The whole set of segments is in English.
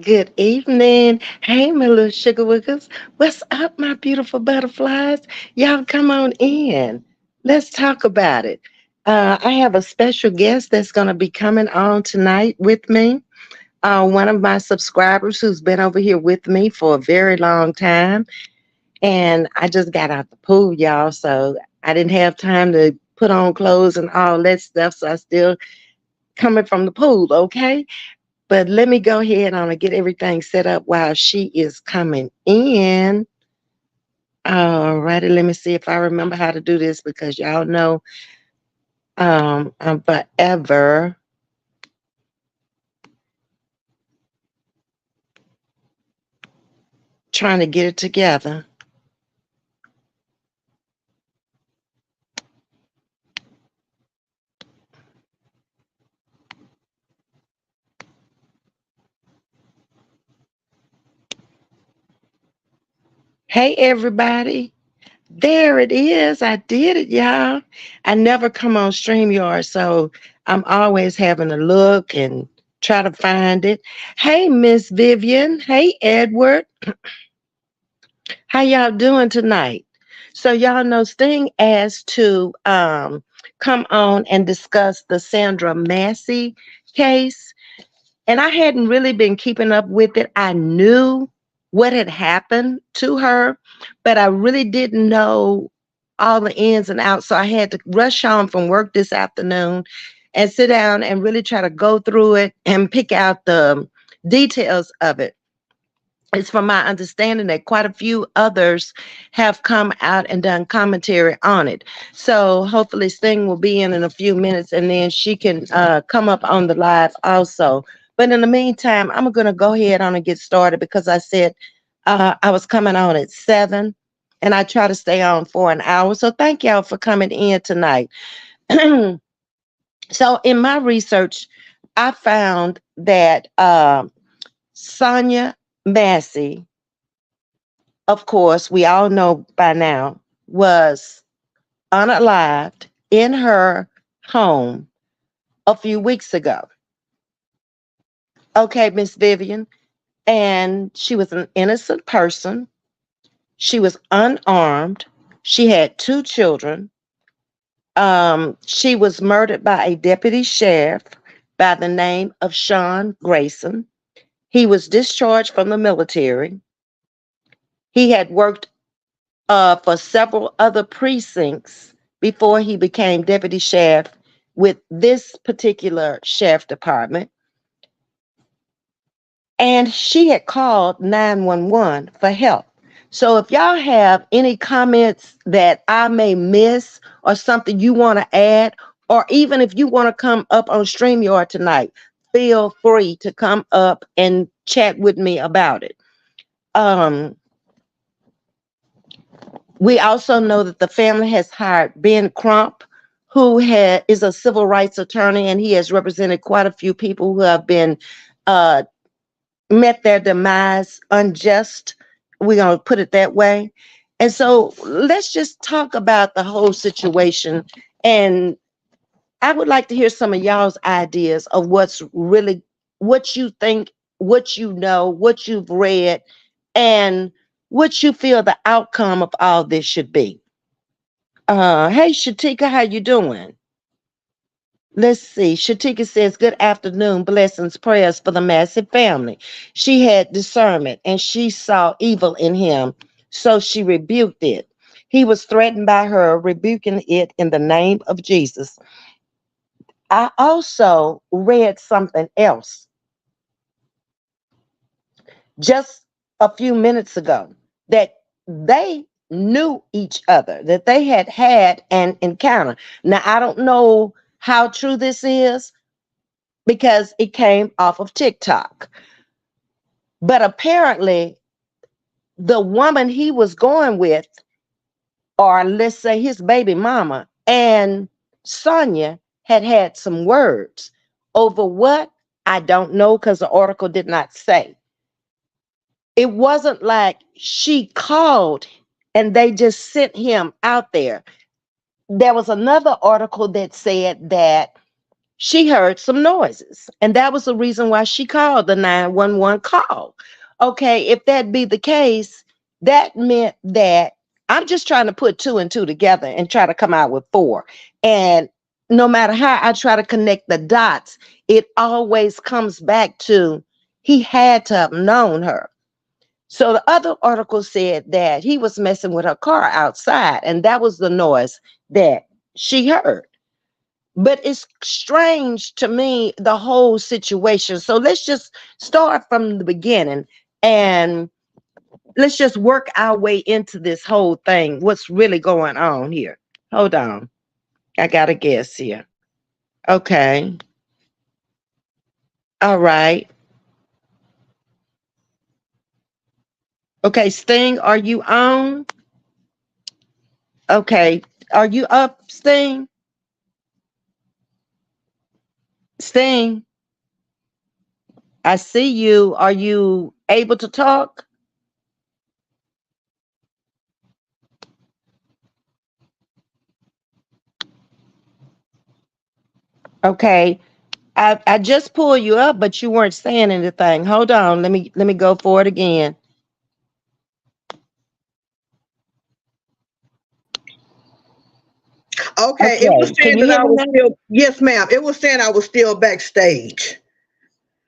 Good evening. Hey, my little sugar wiggles. What's up, my beautiful butterflies? Y'all come on in. Let's talk about it. I have a special guest that's going to be coming on tonight with me. One of my subscribers who's been over here with me for a very long time. And I just got out the pool, y'all. So I didn't have time to put on clothes and all that stuff. So I still coming from the pool, okay? But let me go ahead on and get everything set up while she is coming in. All righty, let me see if I remember how to do this because y'all know I'm forever trying to get it together. Hey, everybody. There it is. I did it, y'all. I never come on StreamYard, so I'm always having to look and try to find it. Hey, Miss Vivian. Hey, Edward. How y'all doing tonight? So y'all know Sting asked to come on and discuss the Sandra Massey case. And I hadn't really been keeping up with it. I knew what had happened to her, but I really didn't know all the ins and outs. So I had to rush home from work this afternoon and sit down and really try to go through it and pick out the details of it. It's from my understanding that quite a few others have come out and done commentary on it. So hopefully Sting will be in a few minutes and then she can come up on the live also. But in the meantime, I'm going to go ahead on and get started because I said I was coming on at 7 and I try to stay on for an hour. So thank y'all for coming in tonight. So in my research, I found that Sonya Massey, of course, we all know by now, was unalived in her home a few weeks ago. Okay, Miss Vivian. And she was an innocent person. She was unarmed. She had two children. She was murdered by a deputy sheriff by the name of Sean Grayson. He was discharged from the military. He had worked for several other precincts before he became deputy sheriff with this particular sheriff department. And she had called 911 for help. So if y'all have any comments that I may miss or something you want to add, or even if you want to come up on StreamYard tonight, feel free to come up and chat with me about it. Um, We also know that the family has hired Ben Crump, who is a civil rights attorney, and he has represented quite a few people who have been uh, met their demise unjust. We're going to put it that way. And so let's just talk about the whole situation. And I would like to hear some of y'all's ideas of what's really, what you think, what you know, what you've read, and what you feel the outcome of all this should be. Hey Shatika, how you doing? Let's see. Shatika says, "Good afternoon, blessings, prayers for the massive family." She had discernment and she saw evil in him, so she rebuked it. He was threatened by her, rebuking it in the name of Jesus. I also read something else just a few minutes ago that they knew each other, that they had had an encounter. Now, I don't know how true this is because it came off of TikTok. But apparently, the woman he was going with, or let's say his baby mama, and Sonya had had some words over what I don't know because the article did not say. It wasn't like she called and they just sent him out there. There was another article that said that she heard some noises. And that was the reason why she called the 911 call. Okay, if that be the case, that meant that I'm just trying to put two and two together and try to come out with four. And no matter how I try to connect the dots, it always comes back to he had to have known her. So the other article said that he was messing with her car outside, and that was the noise that she heard. But it's strange to me, the whole situation. So let's just start from the beginning and let's just work our way into this whole thing. What's really going on here? Hold on. I got a guess here. Okay. All right. Okay, Sting, are you on? Okay. Are you up, Sting? Sting, I see you. Are you able to talk? Okay. I just pulled you up, but you weren't saying anything. Hold on. Let me go for it again. Okay, it was Okay. Can saying you that hear I me was now? still, yes, ma'am. It was saying I was still backstage.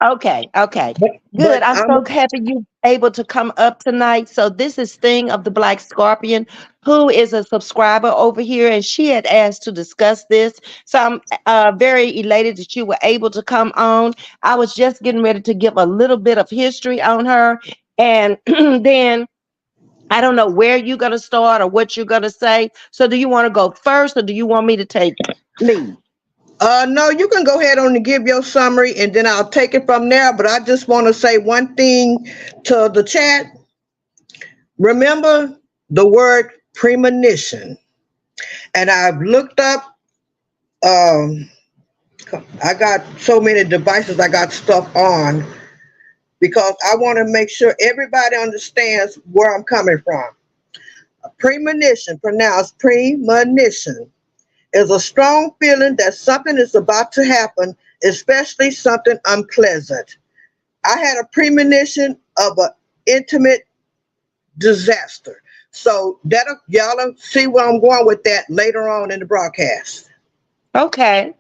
Okay, okay. But Good. I'm I'm so happy you able to come up tonight. So this is Sting of the Black Scorpion, who is a subscriber over here, and she had asked to discuss this. So I'm very elated that you were able to come on. I was just getting ready to give a little bit of history on her, and then I don't know where you're gonna start or what you're gonna say. So do you want to go first, or do you want me to take lead? no, you can go ahead on and give your summary and then I'll take it from there. But I just want to say one thing to the chat. Remember the word premonition. And I've looked up, um, I got so many devices I got stuff on because I want to make sure everybody understands where I'm coming from. A premonition, pronounced premonition, is a strong feeling that something is about to happen, especially something unpleasant. I had a premonition of an intimate disaster. So that'll y'all see where I'm going with that later on in the broadcast. Okay.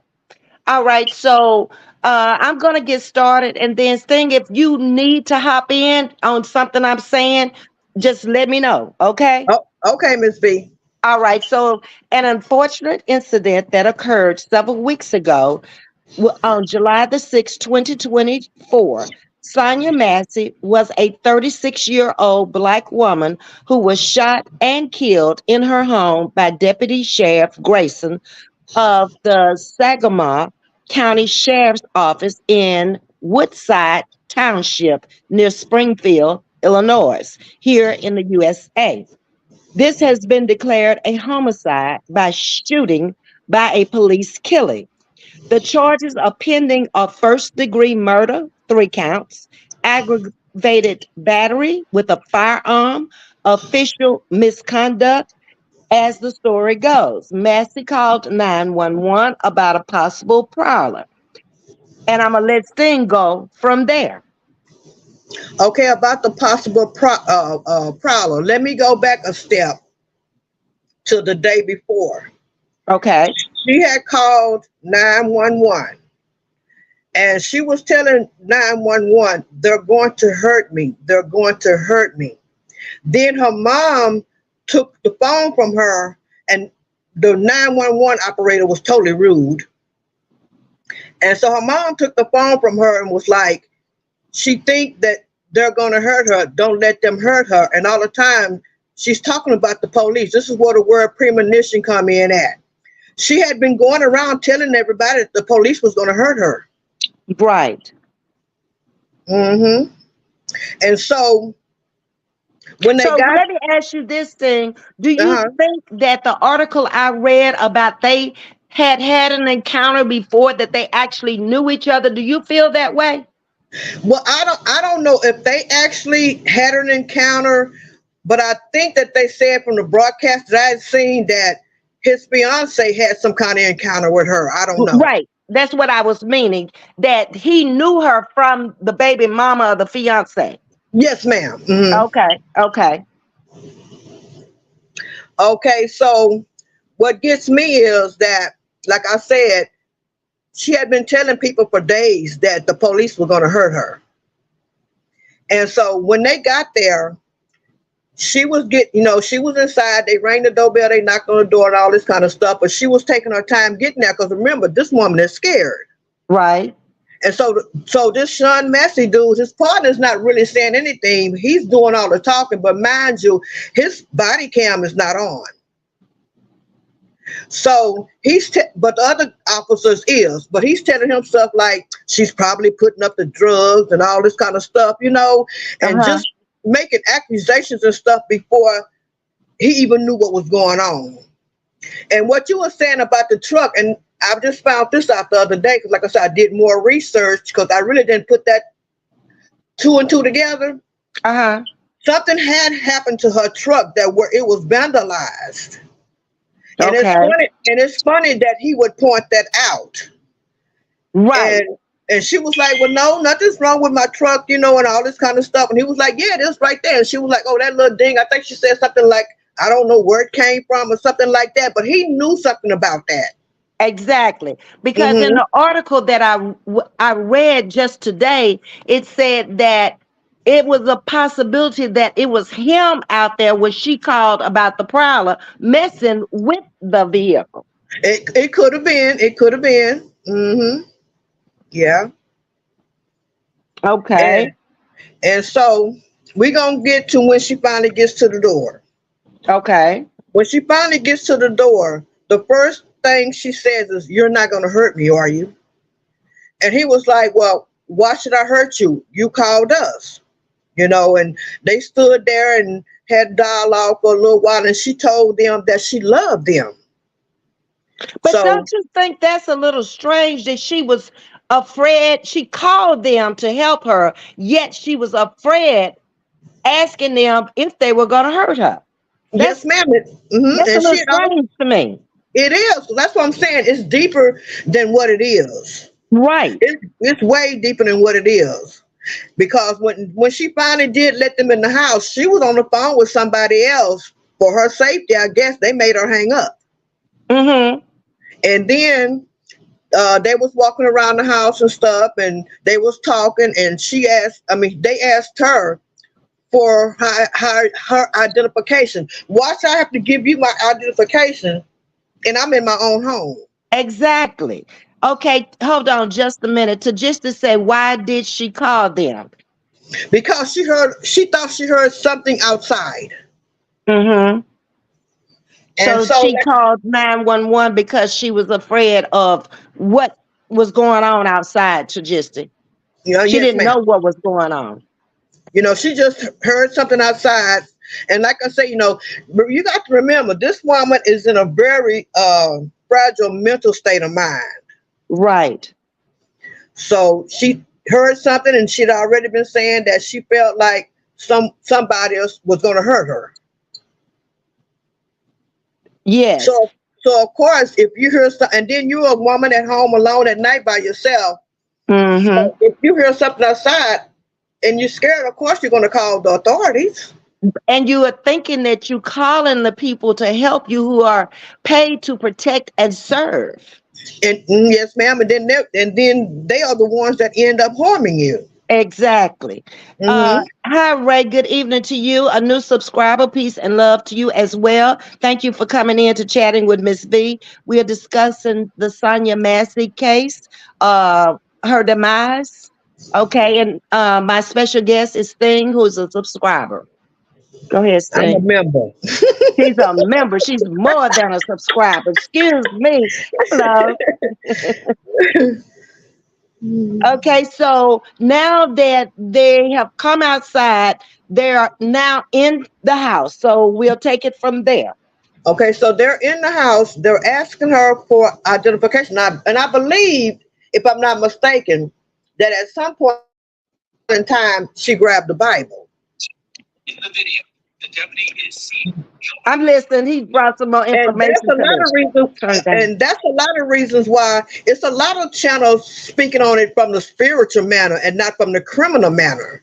All right, so I'm gonna get started, and then Sting, if you need to hop in on something I'm saying, just let me know. Okay. Oh, okay, Ms. V. All right. So an unfortunate incident that occurred several weeks ago on July the 6th, 2024. Sonya Massey was a 36-year-old Black woman who was shot and killed in her home by Deputy Sheriff Grayson of the Saginaw County Sheriff's Office in Woodside Township near Springfield, Illinois, here in the USA. This has been declared a homicide by shooting by a police killing. The charges are pending of first degree murder, 3 counts, aggravated battery with a firearm, official misconduct, as the story goes. Massey called 911 about a possible prowler. And I'm going to let Sting go from there. Okay, about the possible prowler. Let me go back a step to the day before. Okay. She had called 911 and she was telling 911, they're going to hurt me. They're going to hurt me. Then her mom took the phone from her, and the 911 operator was totally rude. And so her mom took the phone from her and was like, she think that they're going to hurt her. Don't let them hurt her. And all the time she's talking about the police. This is where the word premonition come in at. She had been going around telling everybody that the police was going to hurt her. Right. Mm-hmm. And so when they So got, let me ask you this thing. Do you uh-huh. think that the article I read about they had an encounter before, that they actually knew each other? Do you feel that way? Well, I don't know if they actually had an encounter, but I think that they said from the broadcast that I had seen that his fiance had some kind of encounter with her. I don't know. Right. That's what I was meaning. That he knew her from the baby mama of the fiance. Yes, ma'am. Okay. Okay. Okay, so what gets me is that, like I said, she had been telling people for days that the police were going to hurt her. And so when they got there, she was inside. They rang the doorbell, they knocked on the door and all this kind of stuff. But she was taking her time getting there because remember, this woman is scared. Right. And so this Sean Massey dude, his partner's not really saying anything. He's doing all the talking, but mind you, his body cam is not on. So but the other officers is, but he's telling him stuff like she's probably putting up the drugs and all this kind of stuff, and Uh-huh. just making accusations and stuff before he even knew what was going on. And what you were saying about the truck, and I just found this out the other day because, like I said, I did more research because I really didn't put that two and two together. Uh-huh. Something had happened to her truck where it was vandalized. And it's Okay. funny, that he would point that out. Right. And she was like, well, no, nothing's wrong with my truck, and all this kind of stuff. And he was like, yeah, it is right there. And she was like, oh, that little ding. I think she said something like, I don't know where it came from or something like that. But he knew something about that. Exactly. Because in Mm-hmm. the article that I read just today, it said that it was a possibility that it was him out there when she called about the prowler messing with the vehicle. It could have been. It could have been. Mm-hmm. Yeah. Okay. And and so we're gonna get to when she finally gets to the door. Okay. When she finally gets to the door, the first thing she says is, you're not gonna hurt me, are you? And he was like, well, why should I hurt you? You called us. And they stood there and had dialogue for a little while, and she told them that she loved them. But don't So you think that's a little strange that she was afraid? She called them to help her, yet she was afraid asking them if they were going to hurt her. yes, That's ma'am. that's a And little she strange to me. it is. That's what I'm saying. It's deeper than what it is. Right. It's way deeper than what it is. Because when she finally did let them in the house, she was on the phone with somebody else for her safety. I guess they made her hang up. Mm-hmm. And then they was walking around the house and stuff, and they was talking, and they asked her for her identification. Why should I have to give you my identification and I'm in my own home? Exactly. Okay, hold on just a minute to say why did she call them? Because she thought she heard something outside. Mm-hmm. And So so she called 911 because she was afraid of what was going on outside, Tajisti. She yes, didn't ma'am. know what was going on. She just heard something outside. And like I say, you got to remember, this woman is in a very fragile mental state of mind. Right. So she heard something, and she'd already been saying that she felt like somebody else was going to hurt her. Yes. So of course, if you hear something, and then you're a woman at home alone at night by yourself, Mm-hmm. so if you hear something outside and you're scared, of course you're going to call the authorities. And you are thinking that you calling the people to help you who are paid to protect and serve. And yes, ma'am. And then they are the ones that end up harming you. Exactly. Hmm. Hi, Ray. Good evening to you. A new subscriber. Peace and love to you as well. Thank you for coming in to chatting with Ms.V. We are discussing the Sonya Massey case, her demise. Okay. And my special guest is Thing, who's a subscriber. Go ahead, I'm a Sting. member. She's a member. She's more than a subscriber. Excuse me. Hello. Okay, so now that they have come outside, they are now in the house. So we'll take it from there. Okay, so they're in the house. They're asking her for identification. And I believe, if I'm not mistaken, that at some point in time she grabbed the Bible. I'm listening. He brought some more And that's information a to lot this. of reasons, Turn it down. and that's a lot of reasons why it's a lot of channels speaking on it from the spiritual manner and not from the criminal manner.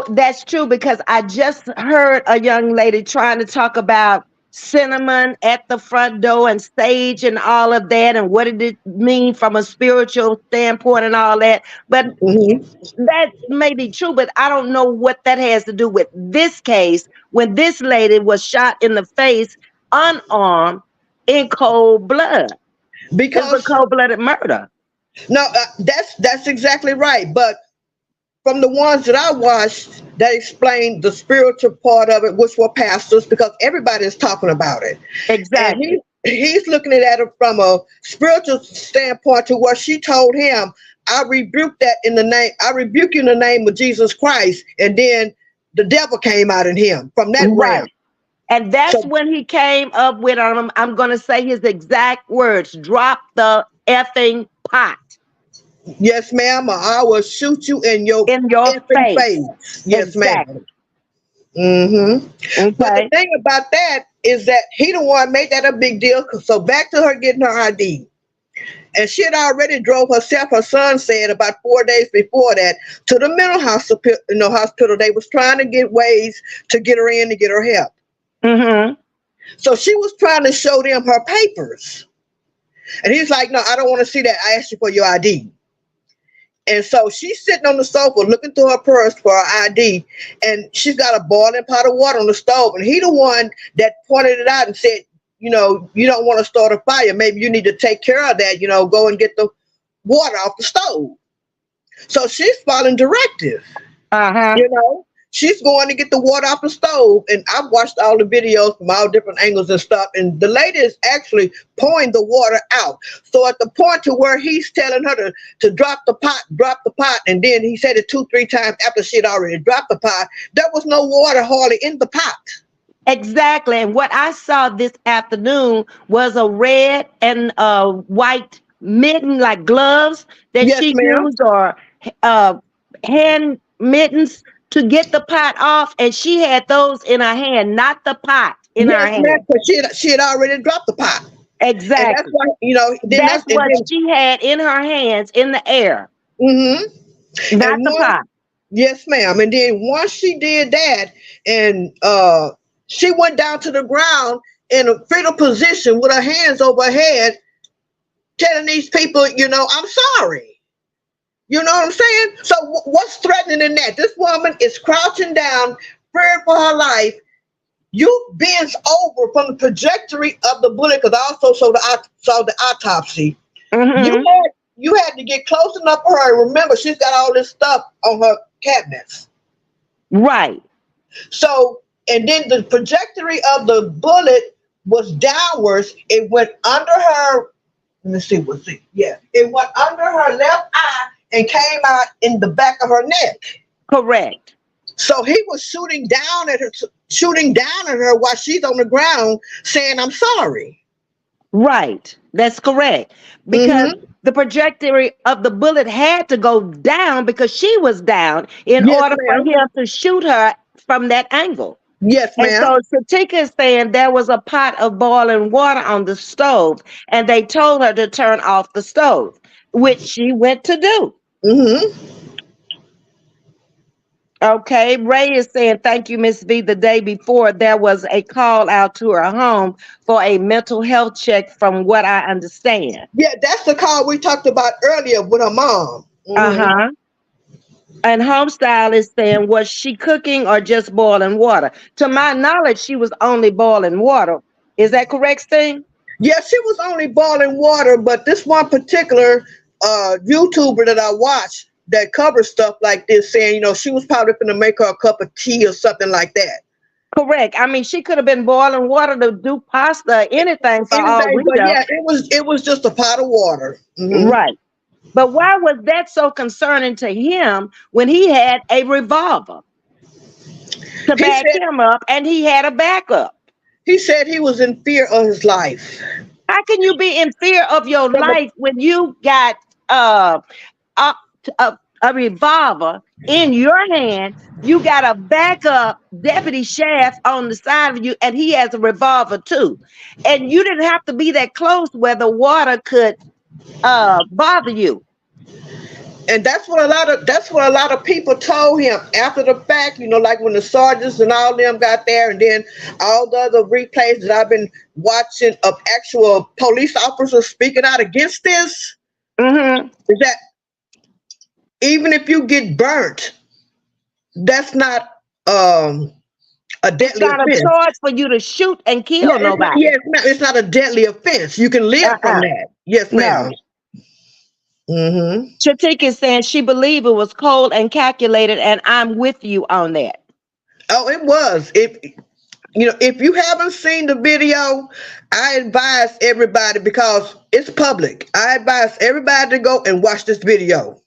That's true because I just heard a young lady trying to talk about cinnamon at the front door and sage and all of that and what did it mean from a spiritual standpoint and all that. But Hmm. that may be true, but I don't know what that has to do with this case when this lady was shot in the face unarmed in cold blood. It's a Because cold-blooded murder. no, that's exactly right. But from the ones that I watched that explained the spiritual part of it, which were pastors, because everybody is talking about it, and Exactly. he's looking at it from a spiritual standpoint to where she told him, "I rebuke that in the name. I rebuke you in the name of Jesus Christ," and then the devil came out in him from that realm. Right. And that's So when he came up with, I'm going to say his exact words, drop the effing pot yes, ma'am, or I will shoot you in your in your effing face. face. Yes, ma'am. Exactly. Hmm. But the Okay. thing about that is that he the one made that a big deal. So back to her getting her ID. And she had already drove herself, her son said, about 4 days before that, to the mental hospital. Hospital. They was trying to get ways to get her in to get her help. Mm-hmm. So she was trying to show them her papers. And he's like, no, I don't want to see that. I asked you for your ID. And so she's sitting on the sofa looking through her purse for her ID, and she's got a boiling pot of water on the stove. And he the one that pointed it out and said, you don't want to start a fire. Maybe you need to take care of that. Go and get the water off the stove. So she's following directive. Uh-huh. She's going to get the water off the stove, and I've watched all the videos from all different angles and stuff, and the lady is actually pouring the water out. So at the point to where he's telling her to drop the pot, and then he said it 2-3 times after she had already dropped the pot, there was no water hardly in the pot. Exactly. And what I saw this afternoon was a red and white mitten, like gloves that Yes, she ma'am. used, or uh, hand mittens to get the pot off. And she had those in her hand, not the pot in her Yes, ma'am. hand. Because she had already dropped the pot, and that's Exactly. why then That's that's and what then. she had in her hands in the air, Hmm. not And the once pot. Yes, ma'am. And then once she did that, and she went down to the ground in a fetal position with her hands over her head, telling these people, I'm sorry. You know what I'm saying? So what's threatening in that? This woman is crouching down, fearing for her life. You bends over from the trajectory of the bullet, because I also saw the autopsy. You Hmm. had you had to get close enough for her. Remember, she's got all this stuff on her cabinets. Right. So, and then the trajectory of the bullet was downwards. It went under her. Let me see. What's it? Yeah, it went under her left eye and came out in the back of her neck. Correct. So he was shooting down at her while she's on the ground, saying, "I'm sorry." Right. That's correct. Because Mm-hmm. the trajectory of the bullet had to go down because she was down in Yes, order for ma'am. him to shoot her from that angle. Yes, And ma'am. so Shatika is saying there was a pot of boiling water on the stove, and they told her to turn off the stove, which she went to do. Mm-hmm. Okay, Ray is saying, thank you, Ms.V. The day before, there was a call out to her home for a mental health check, from what I understand. Yeah, that's the call we talked about earlier with her mom. Mm-hmm. Uh-huh. And Homestyle is saying, was she cooking or just boiling water? To my knowledge, she was only boiling water. Is that correct, Sting? Yeah, she was only boiling water, but this one particular YouTuber that I watched that covers stuff like this, saying, she was probably going to make her a cup of tea or something like that. Correct. I mean, she could have been boiling water to do pasta, anything for all Anything, we but know. yeah, it was just a pot of water. Mm-hmm. Right. But why was that so concerning to him when he had a revolver to He back said him up and he had a backup? he said he was in fear of his life. How can you be in fear of your From a, life when you got uh, uh a revolver in your hand. You got a backup deputy sheriff on the side of you, and he has a revolver too. And you didn't have to be that close where the water could bother you. And that's what a lot of people told him after the fact, like when the sergeants and all them got there, and then all the other replays that I've been watching of actual police officers speaking out against this, Mm-hmm. is that even if you get burnt, that's not a It's deadly not a offense. charge for you to shoot and Yeah, kill it's not, nobody. yeah, it's not a deadly offense. You can live from Uh-uh. that. Yes, No. ma'am. Hmm. Chatika is saying she believed it was cold and calculated, and I'm with you on that. Oh, it was. If you haven't seen the video, I advise everybody, because it's public. I advise everybody to go and watch this video.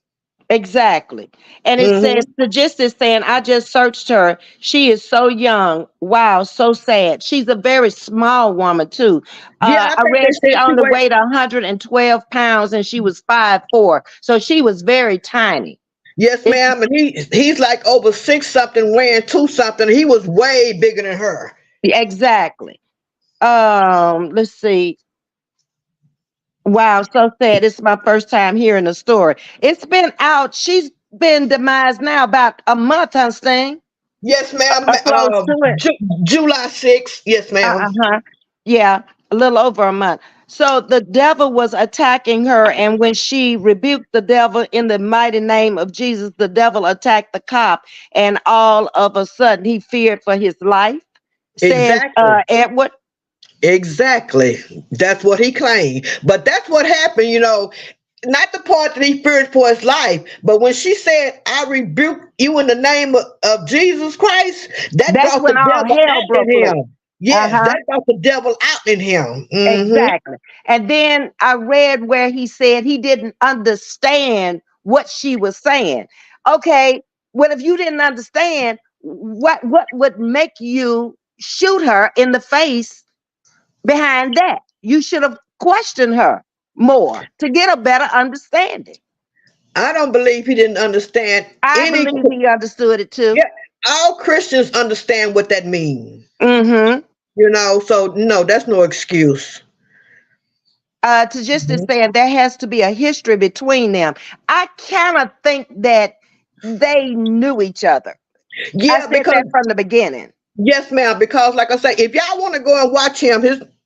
Exactly. And it says, Hmm. Suggest is saying, I just searched her. She is so young. Wow, so sad. She's a very small woman, too. Yeah, I I think read they she said she only weighed. weighed 112 pounds and she was 5'4". So she was very tiny. Yes, It, ma'am. And he's like over six something, weighing two something. He was way bigger than her. exactly. Let's see. Wow, so sad. This is my first time hearing the story. It's been out. She's been demised now about a month, Sting. Yes, ma'am. Close to it. July 6th. Yes, ma'am. Uh-huh. Yeah, a little over a month. So the devil was attacking her, and when she rebuked the devil in the mighty name of Jesus, the devil attacked the cop, and all of a sudden he feared for his life, says Exactly. Edward. Exactly. That's what he claimed. But that's what happened. Not the part that he feared for his life, but when she said, I rebuke you in the name of Jesus Christ, that That's brought the when all devil hell out broke in loose. him. Yes, Uh-huh. that brought the devil out in him. Hmm. Exactly. And then I read where he said he didn't understand what she was saying. Okay, well, if you didn't understand, what would make you shoot her in the face behind that? You should have questioned her more to get a better understanding. I don't believe he didn't understand I any. believe he understood it too. Yeah, all Christians understand what that means. Mm-hmm. So no, that's no excuse. To just to saying there has to be a history between them. I cannot think that they knew each other. I Yeah, said because that from the beginning. yes, ma'am. Because like I say, if y'all want to go and watch him,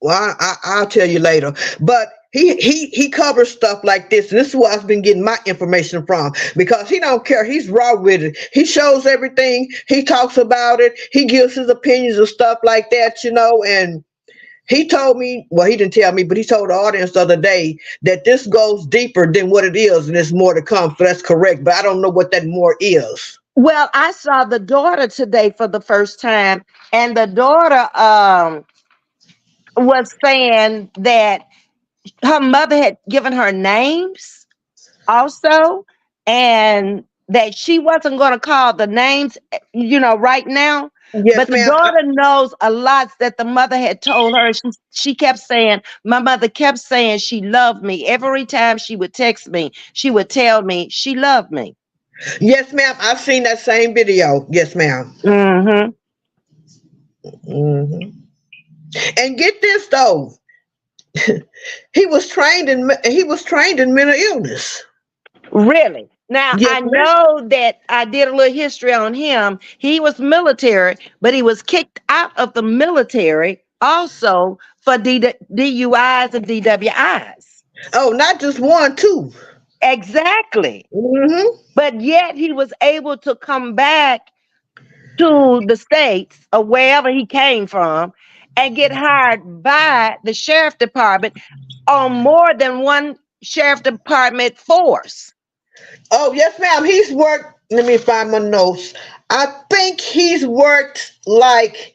I'll tell you later. But he covers stuff like this, and this is where I've been getting my information from. Because he don't care. He's raw with it. He shows everything. He talks about it. He gives his opinions and stuff like that. And he told me, well, he didn't tell me, but he told the audience the other day that this goes deeper than what it is, and there's more to come. So that's correct. But I don't know what that more is. Well, I saw the daughter today for the first time, and the daughter was saying that her mother had given her names also, and that she wasn't going to call the names, right now. Yes, But the ma'am. daughter knows a lot that the mother had told her. She kept saying, my mother kept saying she loved me. Every time she would text me, she would tell me she loved me. Yes, ma'am. I've seen that same video. Yes, ma'am. Hmm. Hmm. And get this though, he was trained in mental illness. Really? Now, Yes, I ma'am. know that I did a little history on him. He was military, but he was kicked out of the military also for DUIs and DWIs. Oh, not just one, two. Exactly. Hmm. But yet he was able to come back to the States or wherever he came from and get hired by the sheriff department on more than one sheriff department force. Oh, yes, ma'am. He's worked. Let me find my notes. I think he's worked like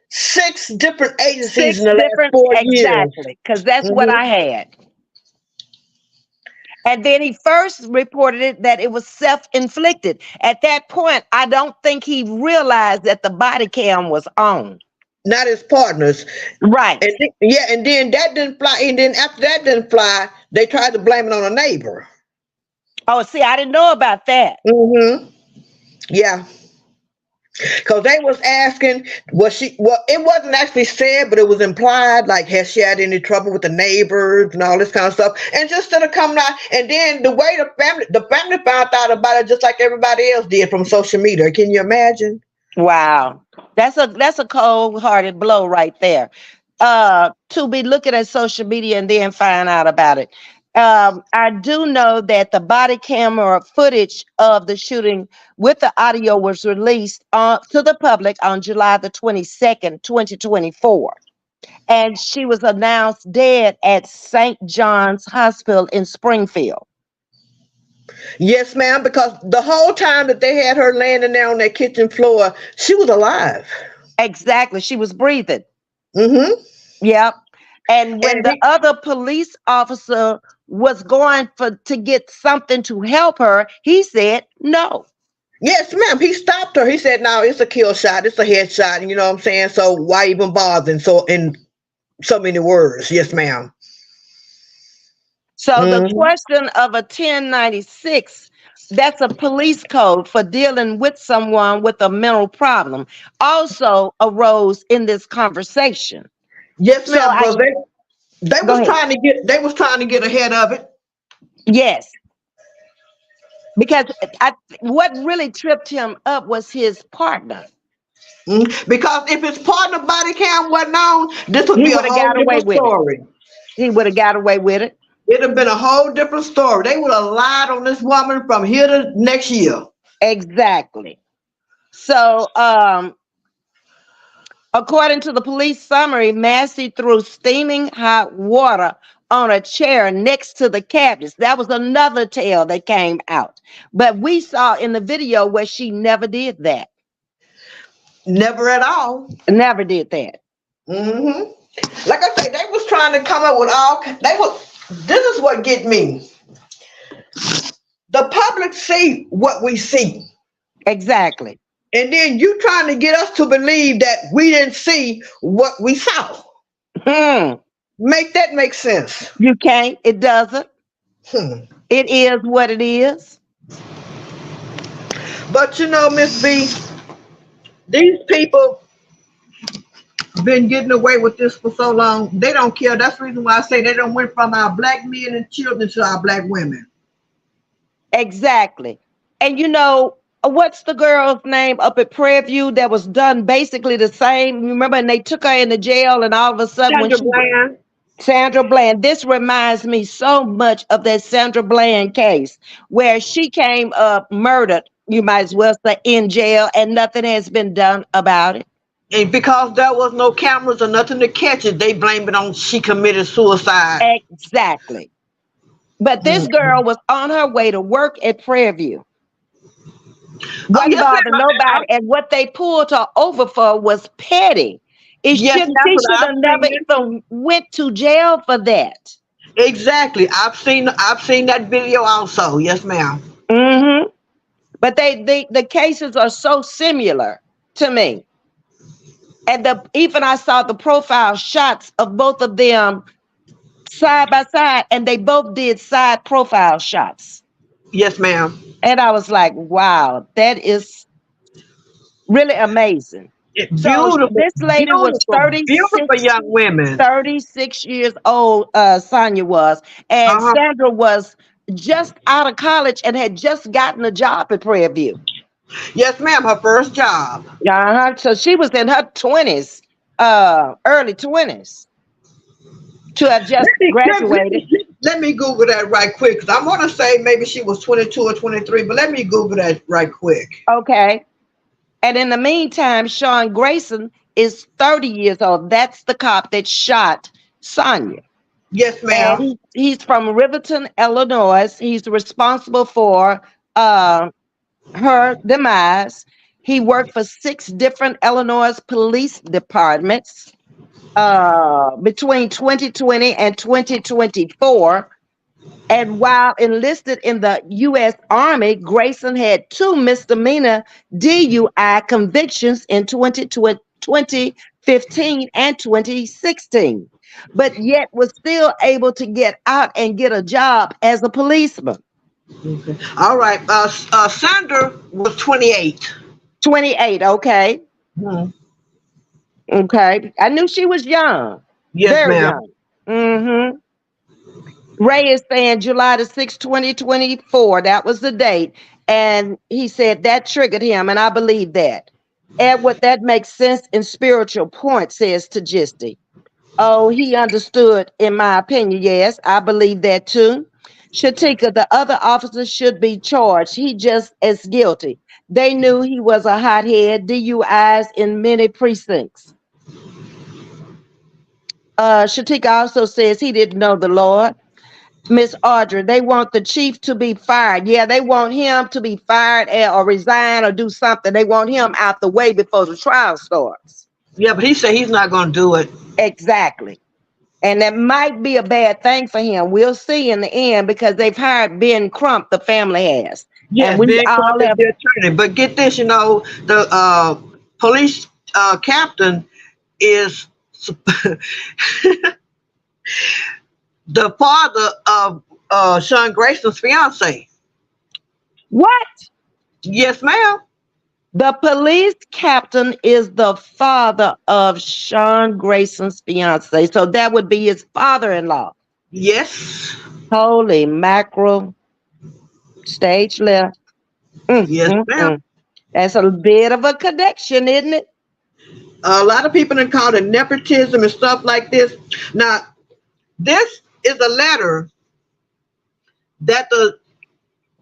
six different agencies Six in the last different, 4 years. exactly, because that's what Hmm. I had. And then he first reported it that it was self-inflicted. At that point, I don't think he realized that the body cam was on. Not his partners. Right. Yeah, and then that didn't fly. And then after that didn't fly, they tried to blame it on a neighbor. Oh, see, I didn't know about that. Mm-hmm. Yeah. Because they was asking, was she, well, it wasn't actually said, but it was implied, like, has she had any trouble with the neighbors and all this kind of stuff? And just instead of coming out, and then the family found out about it just like everybody else did from social media. Can you imagine? Wow. That's a cold-hearted blow right there. To be looking at social media and then find out about it. I do know that the body camera footage of the shooting with the audio was released to the public on July the 22nd, 2024. And she was announced dead at St. John's Hospital in Springfield. Yes, ma'am, because the whole time that they had her laying in there on that kitchen floor, she was alive. Exactly. She was breathing. Mm-hmm. Yep. And when And the other police officer was going to get something to help her, he said no. yes, ma'am, he stopped her. He said, no, it's a kill shot, it's a headshot, and you know what I'm saying? So why even bother? And so in so many words, yes, ma'am. So the Mm-hmm. question of a 1096, that's a police code for dealing with someone with a mental problem, also arose in this conversation. Yes, So ma'am, I because they go was ahead. trying to get ahead of it. Yes, because what really tripped him up was his partner. Because if his partner body cam wasn't on, this would He be a would have whole got away different with it. story. He would have got away with it. It'd have been a whole different story. They would have lied on this woman from here to next year. Exactly. So, according to the police summary, Massey threw steaming hot water on a chair next to the cabinets. That was another tale that came out. But we saw in the video where she never did that. Never at all. Never did that. Hmm. Like I say, they was trying to come up with all. They was. This is what get me. The public see what we see, Exactly. and then you trying to get us to believe that we didn't see what we saw. Hmm. Make that make sense. You can't. It doesn't. Hmm. It is what it is. But you know, Ms.V, these people been getting away with this for so long. They don't care. That's the reason why I say they don't went from our black men and children to our black women. Exactly. And what's the girl's name up at Prairie View that was done basically the same? Remember, and they took her into jail, and all of a sudden, when Sandra she Bland. Sandra Bland, this reminds me so much of that Sandra Bland case where she came up murdered, you might as well say, in jail, and nothing has been done about it. And because there was no cameras or nothing to catch it, they blame it on she committed suicide. Exactly. But this Hmm. girl was on her way to work at Prairie View. Oh Wasn't yes, bothering ma'am. nobody. And what they pulled her over for was petty. Yes, that's She what should I've have never seen. even went to jail for that. Exactly. I've seen that video also. Yes, ma'am. Hmm. But the cases are so similar to me. And even I saw the profile shots of both of them side by side, and they both did side profile shots. Yes, ma'am. And I was like, wow, that is really amazing. So Beautiful, this lady was beautiful, beautiful young women. 36 years old, Sonya was, and Uh-huh. Sandra was just out of college and had just gotten a job at Prairie View. Yes, ma'am. Her first job. Uh-huh. So she was in her 20s, early 20s, to have just Let me let, let graduated. me let me Google that right quick because I want to say maybe she was 22 or 23, but let me Google that right quick. Okay. And in the meantime, Sean Grayson is 30 years old. That's the cop that shot Sonya. Yes, And ma'am. he's from Riverton, Illinois. He's responsible for her demise. He worked for 6 different Illinois police departments between 2020 and 2024. And while enlisted in the U.S. Army, Grayson had 2 misdemeanor DUI convictions in 2015 and 2016, but yet was still able to get out and get a job as a policeman. Okay. All right. Sandra was 28. 28. Okay. Hmm. Okay. I knew she was young. Yes, Very ma'am. young. Mm-hmm. Ray is saying July the 6th, 2024. That was the date. And he said that triggered him. And I believe that. Edward, that makes sense in spiritual point, says Tajisti. Oh, he understood, in my opinion. Yes, I believe that too. Shatika, the other officers should be charged. He just as guilty. They knew he was a hothead, DUIs in many precincts. Shatika also says he didn't know the Lord. Miss Audrey, they want the chief to be fired. Yeah, they want him to be fired or resign or do something. They want him out the way before the trial starts. Yeah, but he said he's not going to do it. Exactly. And that might be a bad thing for him. We'll see in the end because they've hired Ben Crump, the family has. And Yes, we Ben all Crump is have, the attorney. But get this, the police captain is the father of Sean Grayson's fiance. what? Yes, ma'am. The police captain is the father of Sean Grayson's fiance. So that would be his father-in-law. Yes. Holy mackerel. Stage left. Yes, ma'am. That's a bit of a connection, isn't it? A lot of people have called it nepotism and stuff like this. Now, this is a letter that the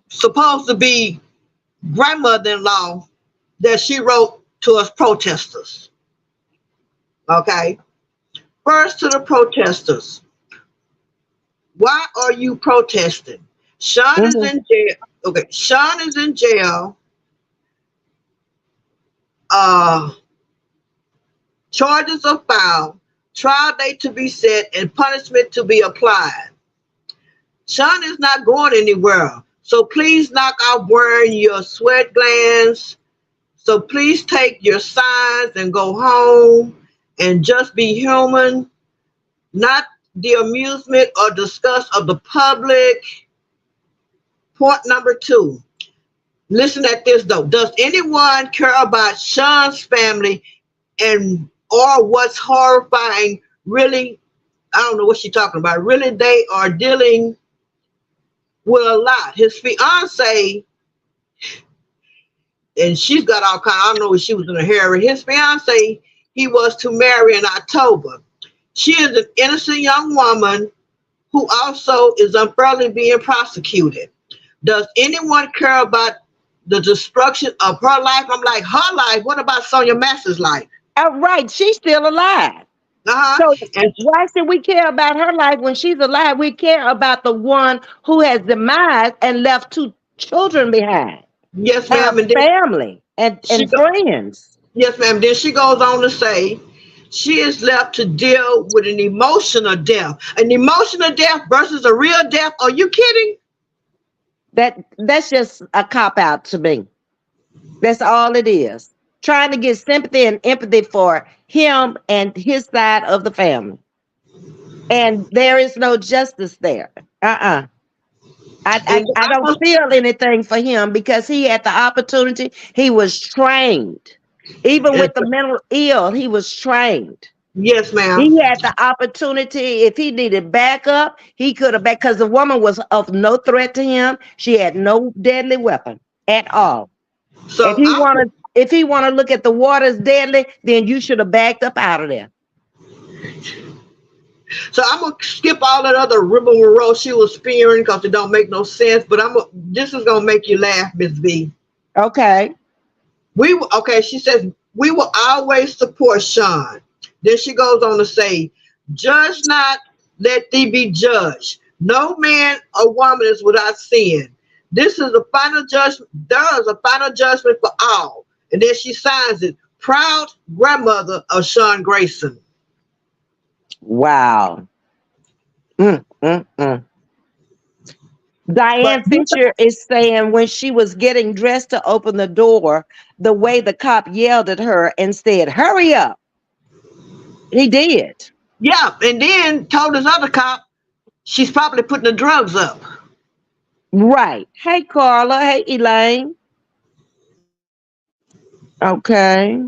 supposed to be grandmother-in-law that she wrote to us protesters. Okay. First to the protesters. Why are you protesting? Sean is Mm-hmm. in jail. Okay, Sean is in jail. Uh, Charges are filed. Trial date to be set and punishment to be applied. Sean is not going anywhere. So please knock out wearing your sweat glands. So please take your signs and go home and just be human, not the amusement or disgust of the public. Point number 2. Listen at this though. Does anyone care about Sean's family and or what's horrifying? Really, I don't know what she's talking about. Really, they are dealing with a lot. His fiance, and she's got all kind. I don't know if she was in a hurry. His fiance, he was to marry in October. She is an innocent young woman who also is unfairly being prosecuted. Does anyone care about the destruction of her life? I'm like, her life? What about Sonya Massey's life? Right. She's still alive. Uh-huh. So And why should we care about her life when she's alive? We care about the one who has demised and left 2 children behind yes, and ma'am. And a then family she and go, friends. yes, ma'am. Then she goes on to say she is left to deal with an emotional death. An emotional death versus a real death. Are you kidding? That's just a cop out to me. That's all it is. Trying to get sympathy and empathy for him and his side of the family. And there is no justice there. Uh-uh. And I don't feel anything for him because he had the opportunity. He was trained. Even with the mental ill, he was trained. yes, ma'am. He had the opportunity. If he needed backup, he could have back because the woman was of no threat to him. She had no deadly weapon at all. So I'm If he want to look at the water as deadly, then you should have backed up out of there. so I'm gonna skip all that other rigmarole she was spewing because it don't make no sense. But this is gonna make you laugh, Ms.V. Okay. Okay. She says we will always support Sean. Then she goes on to say, "Judge not, let thee be judged. No man or woman is without sin. This is the final judgment. There is a final judgment for all." And then she signs it, "Proud grandmother of Sean Grayson." Wow. Mm, mm, mm. But Diane Fisher is saying when she was getting dressed to open the door, the way the cop yelled at her and said, "Hurry up." He did. yeah, and then told this other cop she's probably putting the drugs up. Right. Hey, Carla. Hey, Elaine. Okay.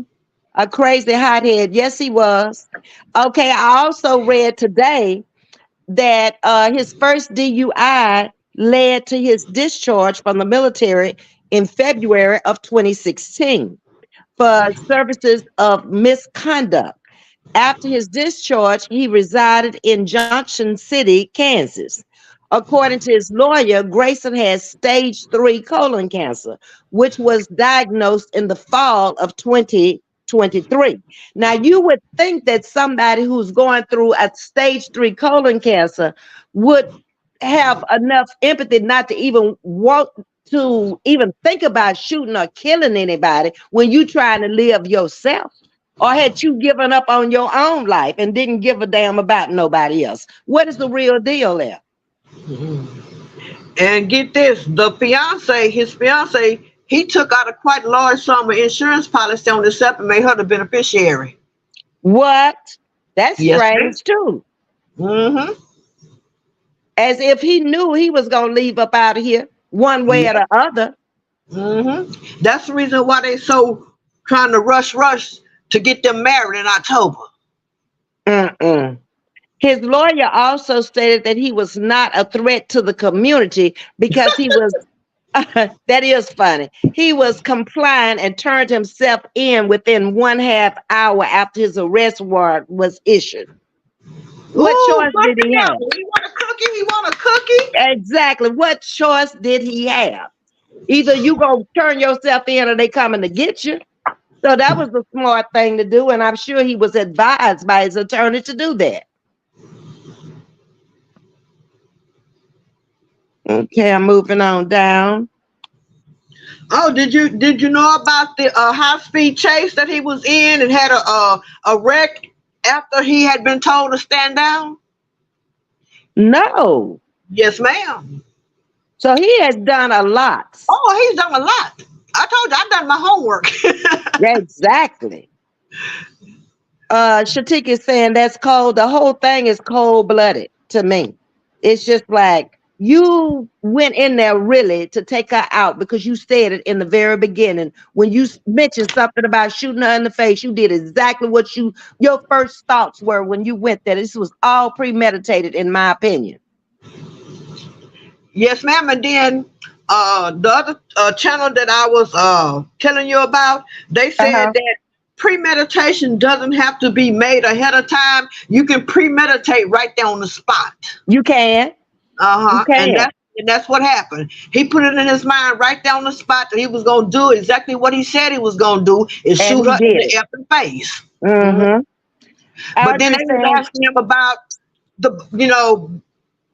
A crazy hothead. Yes, he was. Okay. I also read today that his first DUI led to his discharge from the military in February of 2016 for services of misconduct. After his discharge, he resided in Junction City, Kansas. According to his lawyer, Grayson has stage 3 colon cancer, which was diagnosed in the fall of 2023. Now, you would think that somebody who's going through a stage 3 colon cancer would have enough empathy not to even want to even think about shooting or killing anybody when you trying to live yourself. Or had you given up on your own life and didn't give a damn about nobody else? What is the real deal there? And get this, his fiance, he took out a quite large sum of insurance policy on himself and made her the beneficiary. What? That's Yes, ma'am. strange too. Mm-hmm. As if he knew he was going to leave up out of here one way or Yeah. the other. Mm-hmm. That's the reason why they so trying to rush to get them married in October. Mm-mm. His lawyer also stated that he was not a threat to the community because he was, that is funny. He was compliant and turned himself in within 1/2 hour after his arrest warrant was issued. What Ooh, choice good did for he have? him. He want a cookie. He want a cookie. Exactly. What choice did he have? Either you gonna turn yourself in or they coming to get you. So that was the smart thing to do, and I'm sure he was advised by his attorney to do that. Okay, I'm moving on down. Oh, did you know about the high speed chase that he was in and had a wreck after he had been told to stand down? No. Yes, ma'am. So he has done a lot. Oh, he's done a lot. I told you I've done my homework. Exactly. Shatik is saying that's cold. The whole thing is cold blooded to me. It's just like you went in there really to take her out because you said it in the very beginning. When you mentioned something about shooting her in the face, you did exactly what your first thoughts were when you went there. This was all premeditated, in my opinion. Yes, ma'am. And then the other channel that I was telling you about, they said Uh-huh. that premeditation doesn't have to be made ahead of time. You can premeditate right there on the spot. You can. You Uh-huh. And can. that's what happened. He put it in his mind right there on the spot that he was gonna do exactly what he said he was gonna do, is And shoot he her in did the it. effing face. Mhm. Mm-hmm. But then they Audrey was saying asking him about the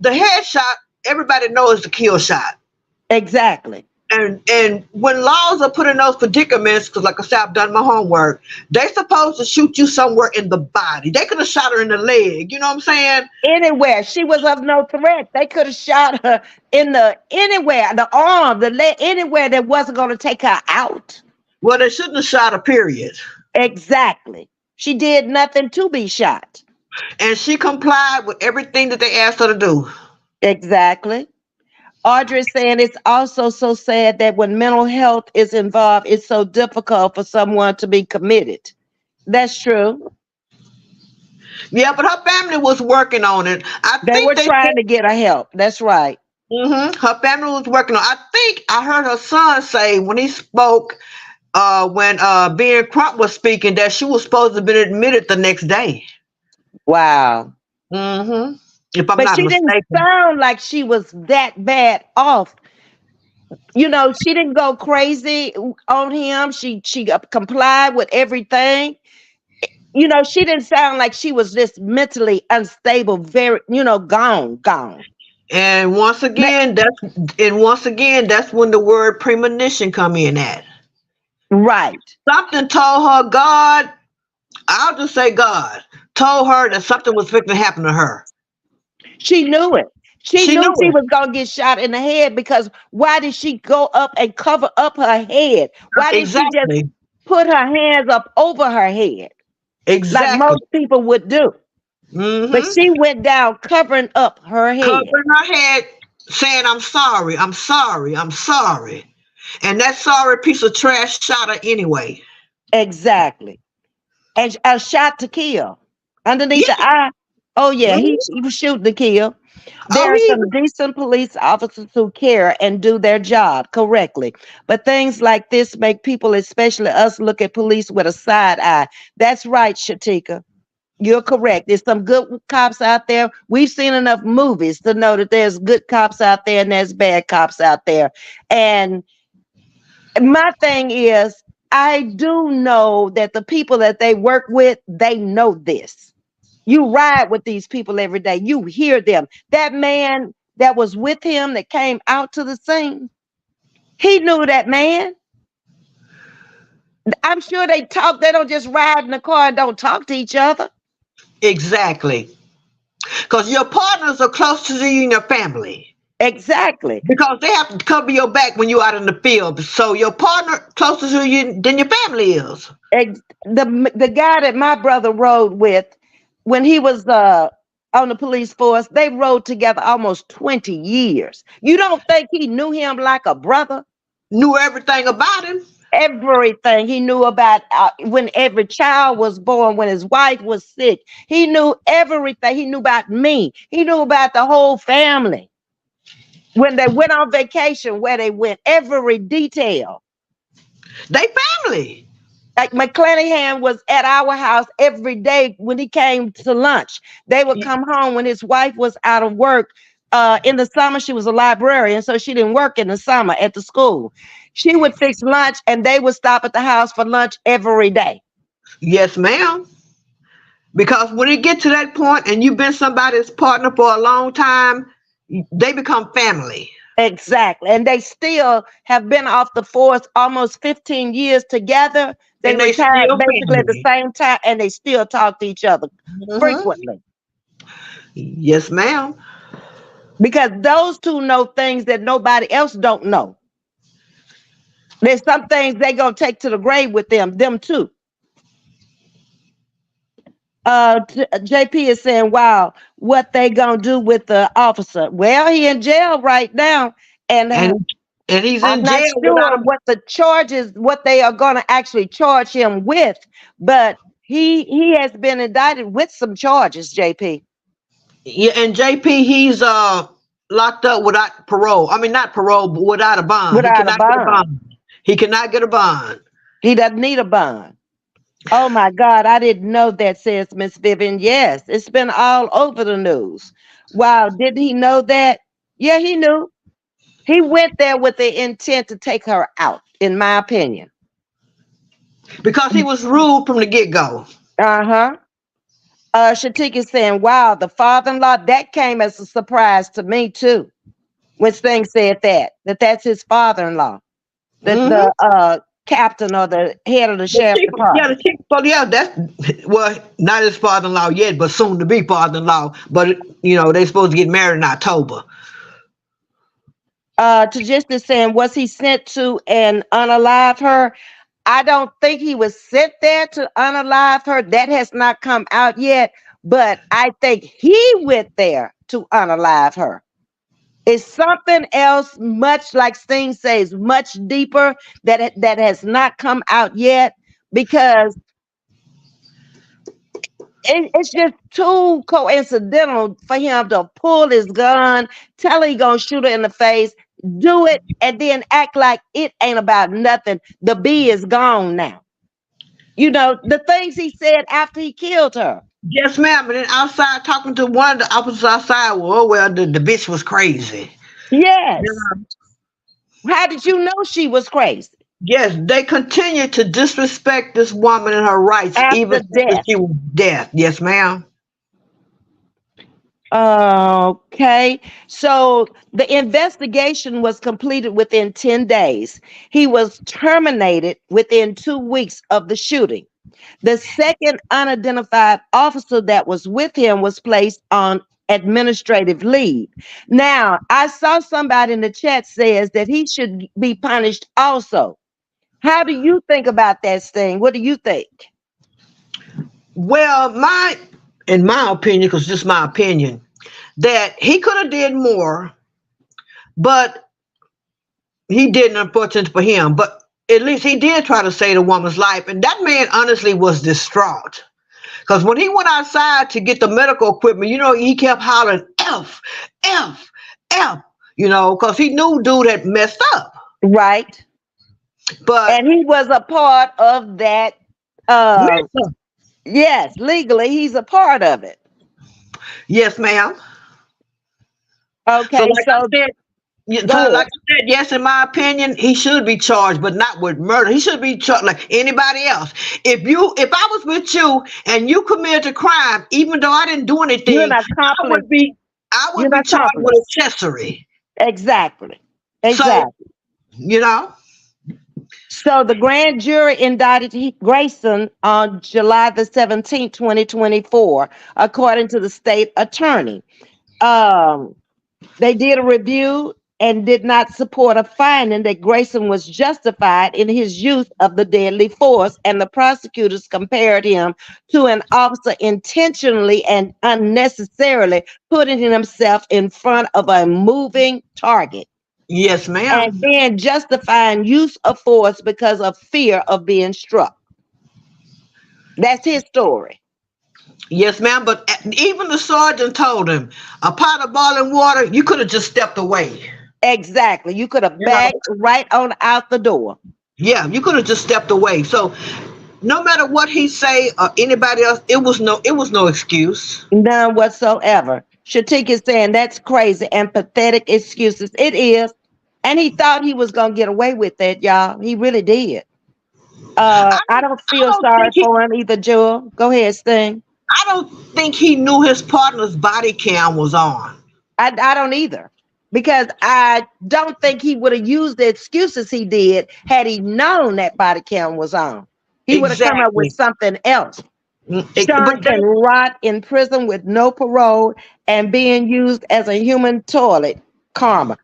headshot. Everybody knows the kill shot. exactly. And when laws are put in those predicaments, because like I said, I've done my homework, they supposed to shoot you somewhere in the body. They could have shot her in the leg. You know what I'm saying? Anywhere. She was of no threat. They could have shot her in the anywhere, the arm, the leg, anywhere that wasn't going to take her out. Well, they shouldn't have shot her, period. Exactly. She did nothing to be shot. And she complied with everything that they asked her to do. Exactly. Audrey is saying it's also so sad that when mental health is involved, it's so difficult for someone to be committed. That's true. Yeah, but her family was working on it. I They think were they trying said to get her help. That's right. her family was working on it. I think I heard her son say when he spoke, when being Crump was speaking, that she was supposed to have been admitted the next day. Wow. hmm If I'm But not she didn't mistaken. sound like she was that bad off. She didn't go crazy on him. She complied with everything. She didn't sound like she was just mentally unstable, very, gone. And Ma- once again, that's when the word premonition come in at. Right. Something told her God, I'll just say God, told her that something was fixing to happen to her. She knew it. She She knew knew she it. was going to get shot in the head because why did she go up and cover up her head? Why did she just Exactly. put her hands up over her head like Exactly. most people would do? But hmm she went down covering up her head. Covering her head. saying, I'm sorry, I'm sorry, I'm sorry. And that sorry piece of trash shot her anyway. Exactly. And a shot to kill underneath the Yeah. eye. Oh yeah, Mhm. he was shooting to kill. Oh, There are some decent police officers who care and do their job correctly. But things like this make people, especially us, look at police with a side eye. That's right, Shatika. You're correct. There's some good cops out there. We've seen enough movies to know that there's good cops out there and there's bad cops out there. And my thing is, I do know that the people that they work with, they know this. You ride with these people every day. You hear them. That man that was with him that came out to the scene, he knew that man. I'm sure they talk. They don't just ride in the car and don't talk to each other. exactly. Because your partners are close to you and your family. Exactly. Because they have to cover your back when you're out in the field. So your partner closer to you than your family is. The guy that my brother rode with when he was on the police force, they rode together almost 20 years. You don't think he knew him like a brother? Knew everything about him. Everything he knew about when every child was born, when his wife was sick. He knew everything. He knew about me. He knew about the whole family. When they went on vacation, where they went, every detail. They family. Like McClanahan was at our house every day when he came to lunch. They would come home when his wife was out of work. In the summer, she was a librarian, so she didn't work in the summer at the school. She would fix lunch, and they would stop at the house for lunch every day. Yes, ma'am. Because when it get to that point and you've been somebody's partner for a long time, they become family. Exactly. And they still have been off the force almost 15 years together. They And they retired still basically at the family. same time, and they still talk to each other Hmm. frequently Yes, ma'am. because those two know things that nobody else don't know. There's some things they gonna take to the grave with them too. JP is saying, "Wow, what they gonna do with the officer?" Well, he in jail right now, and And and he's I'm in not jail without sure a what the charges, what they are going to actually charge him with, but he has been indicted with some charges. JP, yeah, and JP he's locked up without parole. I mean not parole, but without a bond. He without a cannot get a bond, bond. He cannot get a bond. he doesn't need a bond. Oh my God, I didn't know that. Says Miss Vivian. Yes, it's been all over the news. Wow, did he know that? Yeah, he knew. He went there with the intent to take her out, in my opinion. Because he was rude from the get-go. Uh huh. Shatik is saying, wow, the father in law, that came as a surprise to me too. When Sting said that that's his father in law, Hmm. the captain or the head of the The sheriff's chief, yeah, the department. chief, well, yeah, that's well, not his father-in-law yet, but soon to be father-in-law. But they supposed to get married in October. To just is saying, was he sent to and unalive her? I don't think he was sent there to unalive her. That has not come out yet. But I think he went there to unalive her. It's something else, much like Sting says, much deeper that has not come out yet because it's just too coincidental for him to pull his gun, tell her he gonna shoot her in the face, do it, and then act like it ain't about nothing. The bee is gone now. You know, the things he said after he killed her. Yes, ma'am. But then outside talking to one of the officers outside, well, the bitch was crazy. Yes. How did you know she was crazy? Yes, they continue to disrespect this woman and her rights, even After after death. she was dead. Yes, ma'am. Okay. So the investigation was completed within 10 days. He was terminated within 2 weeks of the shooting. The second unidentified officer that was with him was placed on administrative leave. Now, I saw somebody in the chat says that he should be punished also. How do you think about that, Sting? What do you think? Well, in my opinion, because just my opinion, that he could have did more but he didn't, unfortunately for him. But at least he did try to save the woman's life. And that man honestly was distraught. Because when he went outside to get the medical equipment, he kept hollering, F, F, F, because he knew dude had messed up. Right. But And he was a part of that. Yes, legally, he's a part of it. yes, ma'am. So Okay, like I so said, go ahead. yes, in my opinion, he should be charged, but not with murder. He should be charged like anybody else. If I was with you and you committed a crime, even though I didn't do You're anything, an accomplice. I would You're an be charged with accomplice. accessory. Exactly. So, Exactly. you know, So the grand jury indicted Grayson on July the 17th, 2024, according to the state attorney. Um, they did a review and did not support a finding that Grayson was justified in his use of the deadly force, and the prosecutors compared him to an officer intentionally and unnecessarily putting himself in front of a moving target, yes, ma'am. and then justifying use of force because of fear of being struck. That's his story. Yes, ma'am. But even the sergeant told him, a pot of boiling water, you could have just stepped away. Exactly. You could have You know, backed right on out the door. yeah, you could have just stepped away. So no matter what he say or anybody else, it was no excuse. None whatsoever. Shatik is saying that's crazy and pathetic excuses. It is. And he thought he was going to get away with that, y'all. He really did. I I don't, don't I feel don't sorry think he for him either, Jewel. Go ahead, Sting. I don't think he knew his partner's body cam was on. I don't either. Because I don't think he would have used the excuses he did had he known that body cam was on. He would have come up with Exactly. something else. But Sean can rot in prison with no parole and being used as a human toilet. Karma.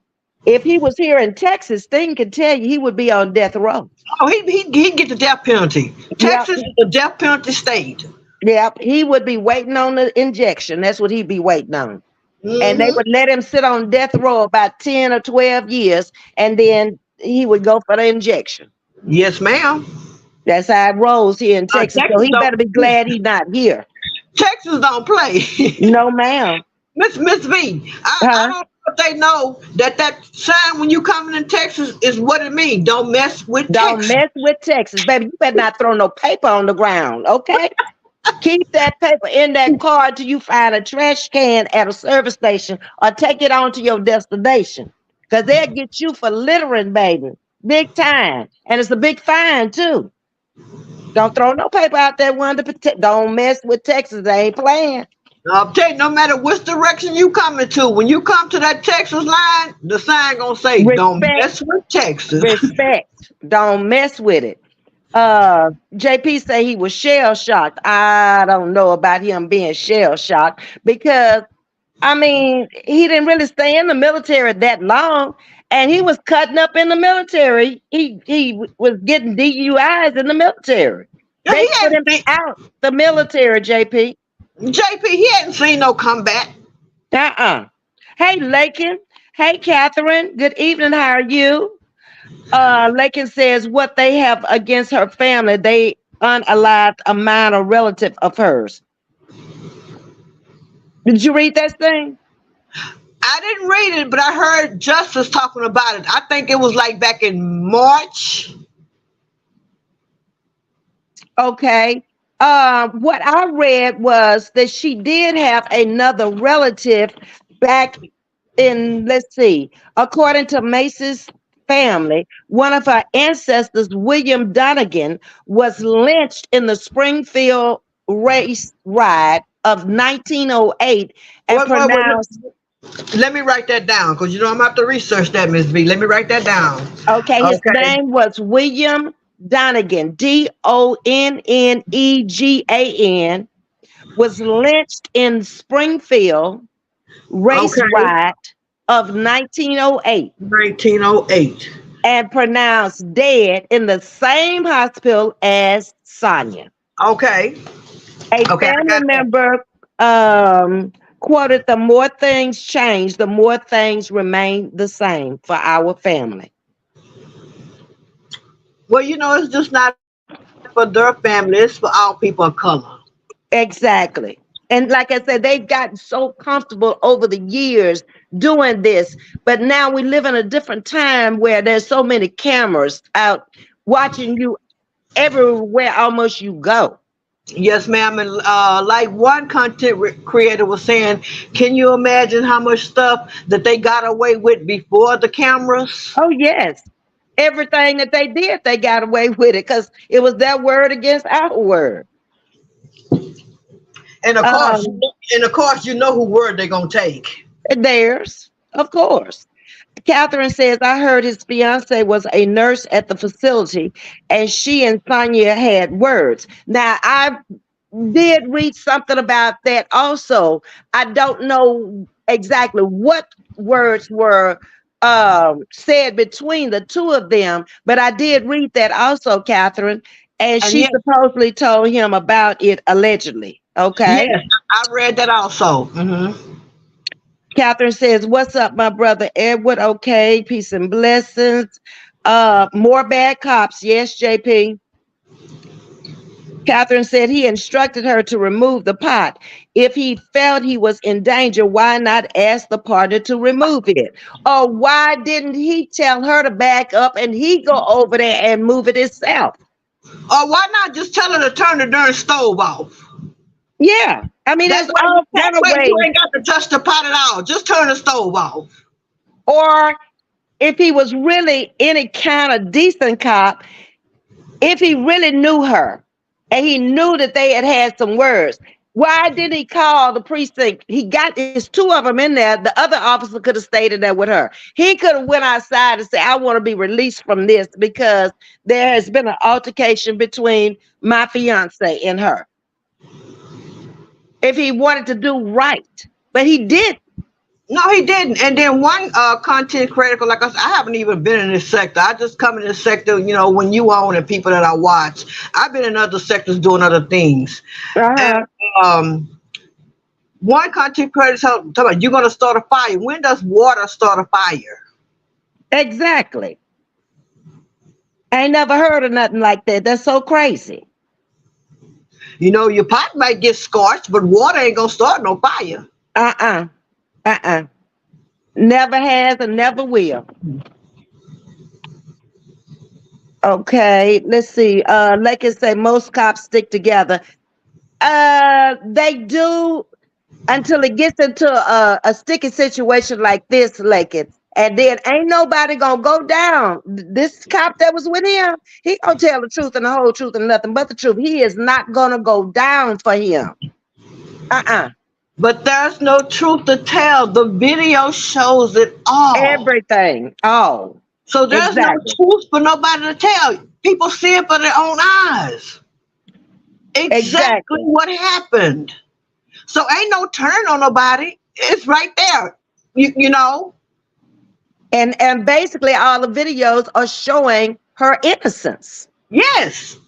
If he was here in Texas, Sting can tell you he would be on death row. he'd get the death penalty. Yep. Texas is a death penalty state. Yep. He would be waiting on the injection. That's what he'd be waiting on. And they Hmm. would let him sit on death row about 10 or 12 years, and then he would go for the injection. Yes, ma'am. That's how it rolls here in Texas. So Texas he don't better be glad he's not here. Texas don't play. No, ma'am. Miss V, I Huh? don't know if they know that sign when you coming in Texas is what it means. Don't mess with Don't Texas. mess with Texas, baby. You better not throw no paper on the ground, okay? Keep that paper in that car until you find a trash can at a service station or take it on to your destination. Because they'll get you for littering, baby. Big time. And it's a big fine, too. Don't throw no paper out there window. Don't mess with Texas. They ain't playing. I'll tell you, no matter which direction you coming to, when you come to that Texas line, the sign gonna say, "Don't Respect. mess with Texas." Respect. Don't mess with it. JP say he was shell shocked. I don't know about him being shell shocked because I mean he didn't really stay in the military that long, and he was cutting up in the military. He was getting DUIs in the military. Yeah, They he put hadn't him seen, out the military. JP. JP. He hadn't seen no comeback. Hey Lakin. Hey Catherine. Good evening. How are you? Lakin says what they have against her family, they unalived a minor relative of hers. Did you read that thing? I didn't read it, but I heard Justice talking about it. I think it was like back in March. Okay. What I read was that she did have another relative back in, let's see, according to Macy's family, one of her ancestors, William Donegan, was lynched in the Springfield race ride of 1908 and Wait. pronounced, Let me write that down because I'm gonna have to research that, Ms. V. Let me write that down. okay, his Okay. name was William Donegan, Donnegan, was lynched in Springfield race Okay. ride of 1908 1908. and pronounced dead in the same hospital as Sonya. Okay. A Okay, I family got that. member um, Quoted, the more things change, the more things remain the same for our family. Well, it's just not for their family, it's for all people of color. Exactly. And like I said, they've gotten so comfortable over the years doing this. But now we live in a different time where there's so many cameras out watching you everywhere almost you go. Yes, ma'am. And like one creator was saying, can you imagine how much stuff that they got away with before the cameras? Oh, yes. Everything that they did, they got away with it because it was their word against our word. And of course, Um, you know who word they're gonna take. Theirs, of course. Catherine says, I heard his fiance was a nurse at the facility and she and Sonya had words. Now, I did read something about that also. I don't know exactly what words were said between the two of them, but I did read that also, Catherine. And And she yes, supposedly told him about it allegedly. Okay. yes, I read that also. Catherine says, what's up, my brother Edward? Okay, peace and blessings. More bad cops. Yes, JP. Catherine said he instructed her to remove the pot. If he felt he was in danger, why not ask the partner to remove it? Or why didn't he tell her to back up and he go over there and move it himself? Or why not just tell her to turn the darn stove off? Yeah. I mean, That there's way, all kind of you ways. ain't got to touch the pot at all. Just turn the stove off. Or if he was really any kind of decent cop, if he really knew her and he knew that they had had some words, why did he call the precinct? He got his two of them in there. The other officer could have stayed in there with her. He could have went outside and said, I want to be released from this because there has been an altercation between my fiance and her. If he wanted to do right, but he did. No, he didn't. And then one content critical, like I said, I haven't even been in this sector. I just come in this sector, when you own and people that I watch. I've been in other sectors doing other things. And Uh-huh. um, one content creator talking about you're going to start a fire. When does water start a fire? Exactly. I ain't never heard of nothing like that. That's so crazy. Your pot might get scorched, but water ain't going to start no fire. Uh-uh. Uh-uh. Never has and never will. Okay, let's see. Like I say, most cops stick together. They do until it gets into a sticky situation like this, like it. And then ain't nobody gonna go down. This cop that was with him, he gonna tell the truth and the whole truth and nothing but the truth. He is not gonna go down for him. Uh-uh. But there's no truth to tell. The video shows it all. Everything. Oh, So there's no exactly. truth for nobody to tell. People see it for their own eyes. Exactly Exactly. what happened. So ain't no turn on nobody. It's right there. You know. And basically all the videos are showing her innocence. Yes.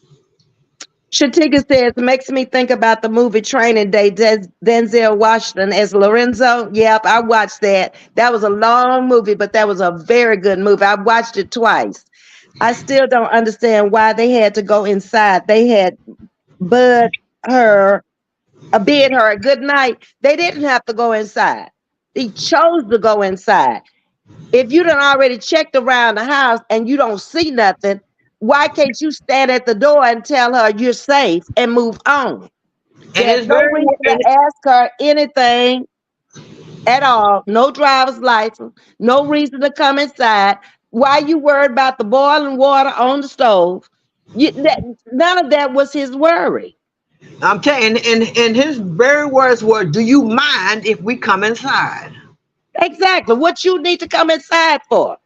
Shatika says, makes me think about the movie Training Day, Denzel Washington as Lorenzo. Yep, I watched that. That was a long movie, but that was a very good movie. I watched it twice. I still don't understand why they had to go inside. They had bid her a good night. They didn't have to go inside. He chose to go inside. If you done already checked around the house and you don't see nothing, why can't you stand at the door and tell her you're safe and move on? And There's it's no very reason to ask her anything at all. No driver's license, no reason to come inside. Why you worried about the boiling water on the stove? None of that was his worry. I'm telling you, and his very words were, do you mind if we come inside? Exactly. What you need to come inside for?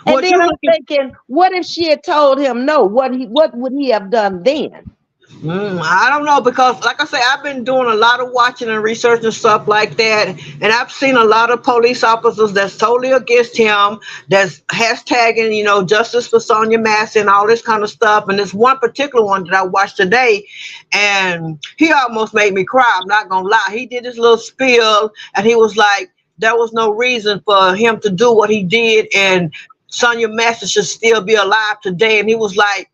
And What then you I'm looking thinking, what if she had told him no? What would he have done then? I don't know because, like I say, I've been doing a lot of watching and research and stuff like that, and I've seen a lot of police officers that's totally against him, that's hashtagging, justice for Sonya Massey and all this kind of stuff. And this one particular one that I watched today, and he almost made me cry. I'm not gonna lie. He did this little spiel, and he was like, there was no reason for him to do what he did, and Sonya Massey should still be alive today. And he was like,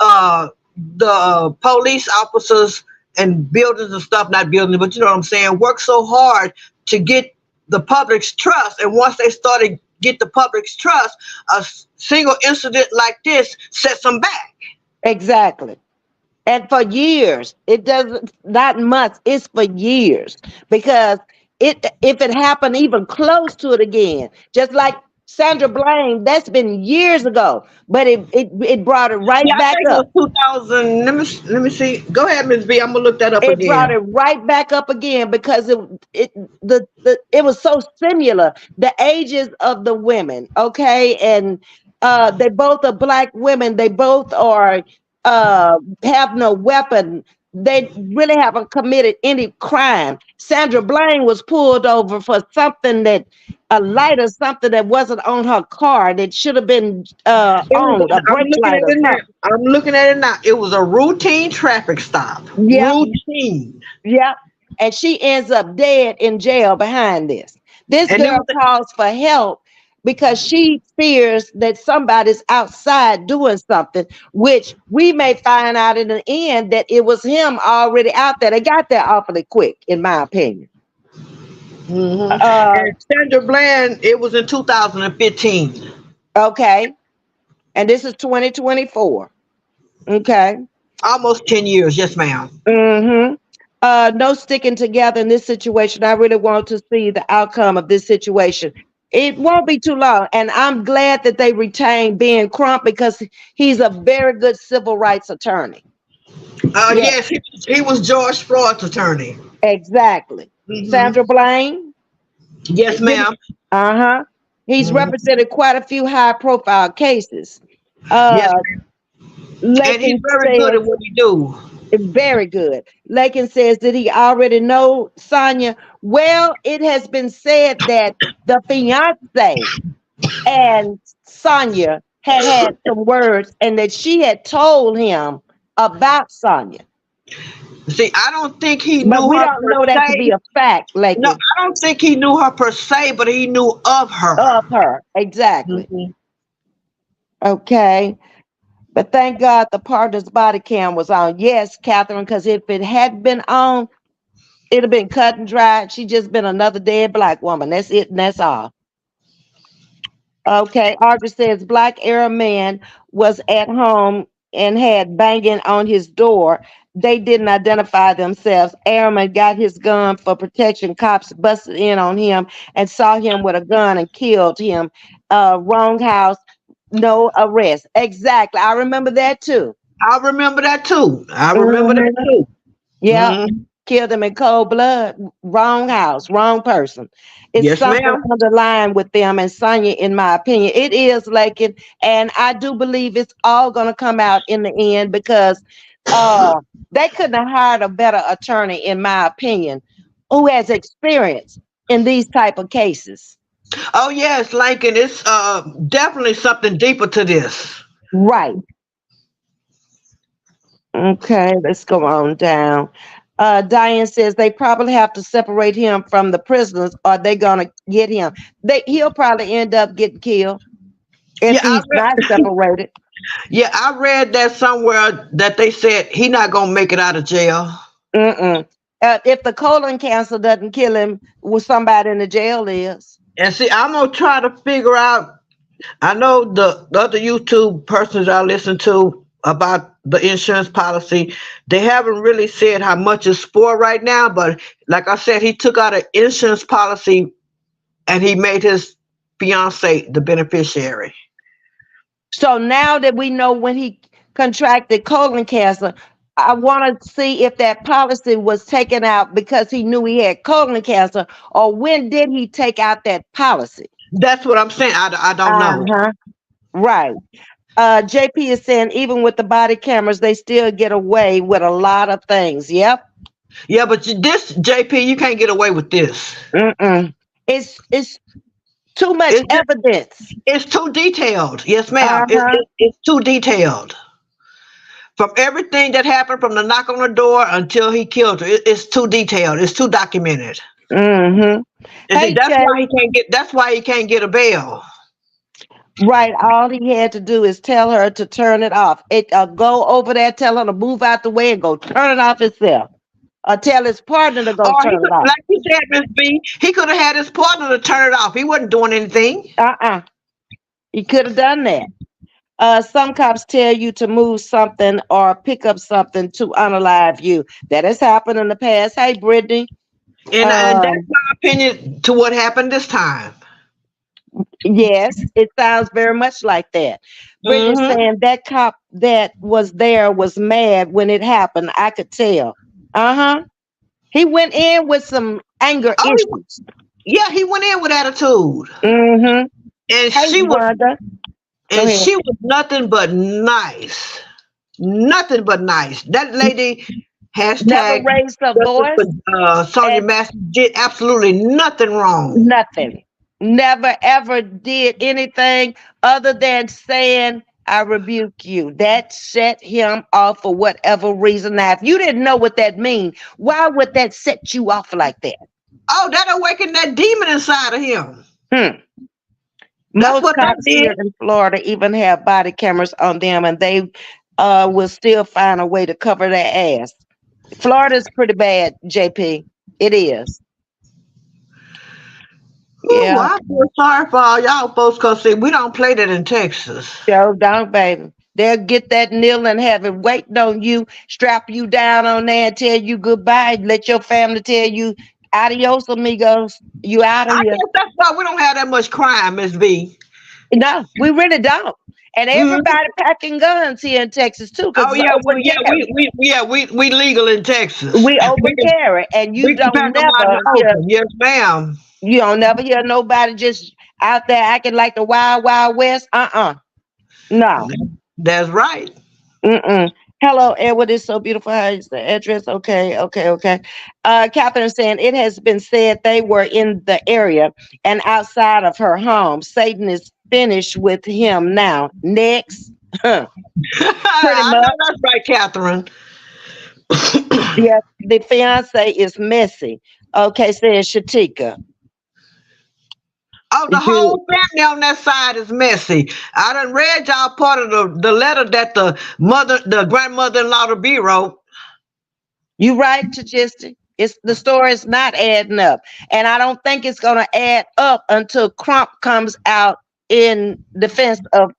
uh, the police officers and buildings and stuff, not buildings, but you know what I'm saying, work so hard to get the public's trust. And once they started get the public's trust, a single incident like this sets them back. Exactly. And for years, it doesn't, not months, it's for years. Because if it happened even close to it again, just like Sandra Bland, that's been years ago, but it brought it right Yeah, I back think it up. was 2000. Let me see. Go ahead, Ms.V. I'm gonna look that up It brought again. it right back up again because it was so similar. The ages of the women, okay, and they both are black women. They both are have no weapon. They really haven't committed any crime. Sandra Bland was pulled over for something that a light or something that wasn't on her car that should have been It was. on a I'm brake looking light at or it now. something. I'm looking at it now. It was a routine traffic stop. Yep. Routine. Yeah. And she ends up dead in jail behind this. This And it girl was. calls for help because she fears that somebody's outside doing something, which we may find out in the end that it was him already out there. They got there awfully quick, in my opinion. Uh, And Sandra Bland, it was in 2015. okay. And this is 2024. Okay. Almost 10 years. Yes, ma'am. Mm-hmm. No sticking together in this situation. I really want to see the outcome of this situation. It won't be too long. And I'm glad that they retained Ben Crump because he's a very good civil rights attorney. Yeah, Yes, he was George Floyd's attorney. exactly. Hmm. Sandra Blaine. Yes, ma'am. Uh-huh. He's Hmm. represented quite a few high profile cases. Yes, Uh ma'am. And he's Lakin very good says at what he do. very good. Lakin says, did he already know Sonya? Well, it has been said that the fiance and Sonya had some words and that she had told him about Sonya. See, I don't think he But knew we her don't per know that to be se. a fact, No, Lakin, I don't think he knew her per se, but he knew of her. of her. Exactly. Hmm. Okay. But thank God the partner's body cam was on. Yes, Catherine, because if it hadn't been on, it'd have been cut and dried. She just been another dead black woman. That's it, and that's all. Okay, Audrey says Black Arab man was at home and had banging on his door. They didn't identify themselves. Airman got his gun for protection. Cops busted in on him and saw him with a gun and killed him. Wrong house, no arrest. Exactly. I remember that too. I remember that too. I remember that Mhm. too. Yeah, Hmm. killed him in cold blood. Wrong house, wrong person. It's Yes, something ma'am. underlying with them and Sonya, in my opinion. It is like it, and I do believe it's all gonna come out in the end because uh they couldn't have hired a better attorney, in my opinion, who has experience in these type of cases. Oh yes, Lincoln. It's definitely something deeper to this. Right. Okay, let's go on down. Diane says they probably have to separate him from the prisoners, or they're gonna get him. He'll probably end up getting killed if Yeah, he's not separated. yeah, I read that somewhere that they said he not gonna make it out of jail. Mm-mm. If the colon cancer doesn't kill him, well, somebody in the jail is. And see, I'm gonna try to figure out. I know the other YouTube persons I listen to about the insurance policy. They haven't really said how much it's for right now, but like I said, he took out an insurance policy and he made his fiance the beneficiary. So now that we know when he contracted colon cancer, I want to see if that policy was taken out because he knew he had colon cancer, or when did he take out that policy? That's what I'm saying. I don't know. Uh-huh. Right. JP is saying even with the body cameras, they still get away with a lot of things. Yep. Yeah, but this JP, you can't get away with this. Mm-mm. It's too much It's just, evidence. it's too detailed. Yes, ma'am. Uh-huh. It's too detailed. From everything that happened, from the knock on the door until he killed her, it's too detailed. It's too documented. Mm-hmm. And see, Hey that's Jay. why he can't get. That's why he can't get a bail. Right. All he had to do is tell her to turn it off. It go over there, tell her to move out the way and go turn it off himself. Or tell his partner to go Or he turn it could, off. like you said, Miss B, he could have had his partner to turn it off. He wasn't doing anything. Uh-uh. He could have done that. Some cops tell you to move something or pick up something to unalive you. That has happened in the past. Hey, Brittany. And that's Um, my opinion to what happened this time. yes, it sounds very much like that. Brittany Hmm. saying that cop that was there was mad when it happened. I could tell. Uh-huh. He went in with some anger Oh, issues. yeah, he went in with attitude, Mm-hmm. and Hey, Wanda. Go ahead. she was nothing but nice, nothing but nice. That lady, Never hashtag raised her justice voice for Sonya and Massey, did absolutely nothing wrong. nothing. Never ever did anything other than saying, I rebuke you. That set him off for whatever reason. Now, if you didn't know what that means, why would that set you off like that? Oh, that awakened that demon inside of him. Hmm. That's Most what that cops did. here in Florida even have body cameras on them, and they will still find a way to cover their ass. Florida's pretty bad, JP. It is. Ooh, Yeah. I feel sorry for all y'all folks because see, we don't play that in Texas. Joe, don't, baby. They'll get that nil and have it waiting on you, strap you down on there and tell you goodbye. Let your family tell you adios, amigos. You out of I here. guess that's why we don't have that much crime, Miss V. No, we really don't. And Hmm. everybody packing guns here in Texas too, because Oh it's yeah, open carry. we legal in Texas. We open carry, and We you can pack don't them out in never the hear open. Yes, ma'am. you don't never hear nobody just out there acting like the wild wild west. No. That's right. Mm-mm. Hello, Edward. It's so beautiful. How is the address? Okay, okay, okay. Catherine saying it has been said they were in the area and outside of her home. Satan is finished with him now. Next. Pretty I know much. that's right, Catherine. Yeah, the fiance is messy. Okay, says Shatika. Oh, the You whole family on that side is messy. I done read y'all part of the letter that the grandmother-in-law to be wrote. you right, Chagisty. It's the story is not adding up. And I don't think it's gonna add up until Crump comes out in defense of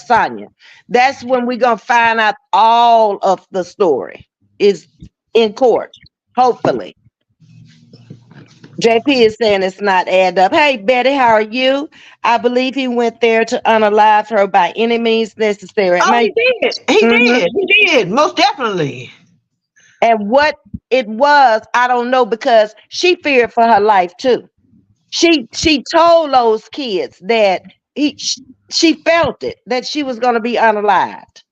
Sonya. That's when we're gonna find out all of the story is in court, hopefully. JP is saying it's not add up. Hey Betty, how are you? I believe he went there to unalive her by any means necessary. Oh, he did. He Mhm. did. He did. Most definitely. And what it was, I don't know because she feared for her life too. She told those kids that she felt it that she was going to be unalived.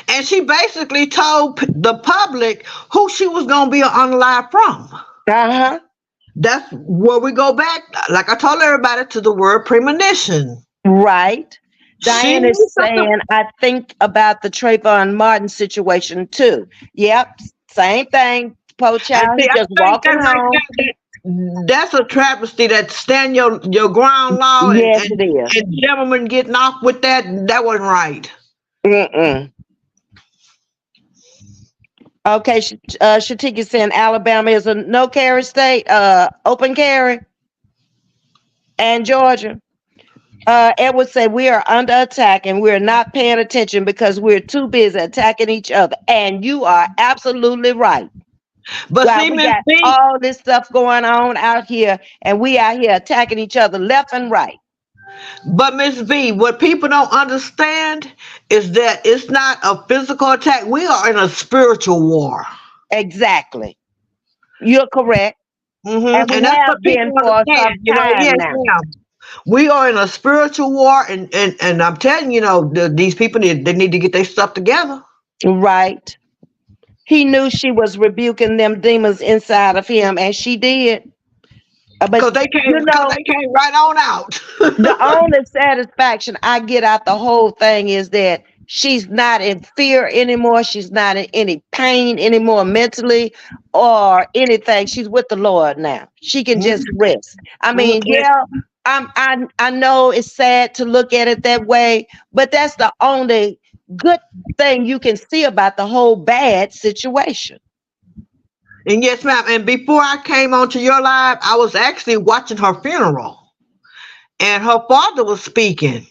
And she basically told the public who she was going to be unalive from. Uh-huh. That's where we go back, like I told everybody, to the word premonition. Right. She Diane knew is something. saying, I think about the Trayvon Martin situation too. Yep, same thing. Poor And child, see, he I just think that walking right home. there, that's a travesty that stand your ground law Yes, it is. and gentlemen getting off with that. That wasn't right. Mm-mm. Okay, Shatika saying Alabama is a no carry state, open carry, and Georgia. Edward said, we are under attack and we're not paying attention because we're too busy attacking each other. And you are absolutely right. But Wow, see, we Miss got B, all this stuff going on out here, and we out here attacking each other left and right. but Miss V, what people don't understand is that it's not a physical attack. We are in a spiritual war. Exactly. You're correct. And And we that's have what people been for some understand. You know, time yes, now. ma'am. We are in a spiritual war, and I'm telling you, these people they need to get their stuff together. Right. He knew she was rebuking them demons inside of him, and she did. But Cause they you came, cause know, they came right on out. the only satisfaction I get out the whole thing is that she's not in fear anymore. She's not in any pain anymore mentally or anything. She's with the Lord now. She can just rest. I mean, yeah, I know it's sad to look at it that way, but that's the only good thing you can see about the whole bad situation. And yes, ma'am. And before I came onto your live, I was actually watching her funeral, and her father was speaking.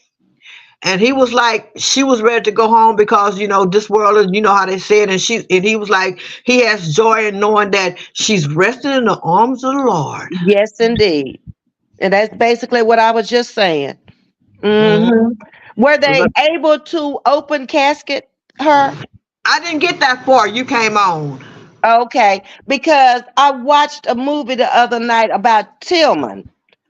And he was like, she was ready to go home because this world is, how they said, and he was like, he has joy in knowing that she's resting in the arms of the Lord. Yes, indeed. And that's basically what I was just saying. Mhm. Were they able to open casket her? I didn't get that far. You came on. Okay, because I watched a movie the other night about Tillman,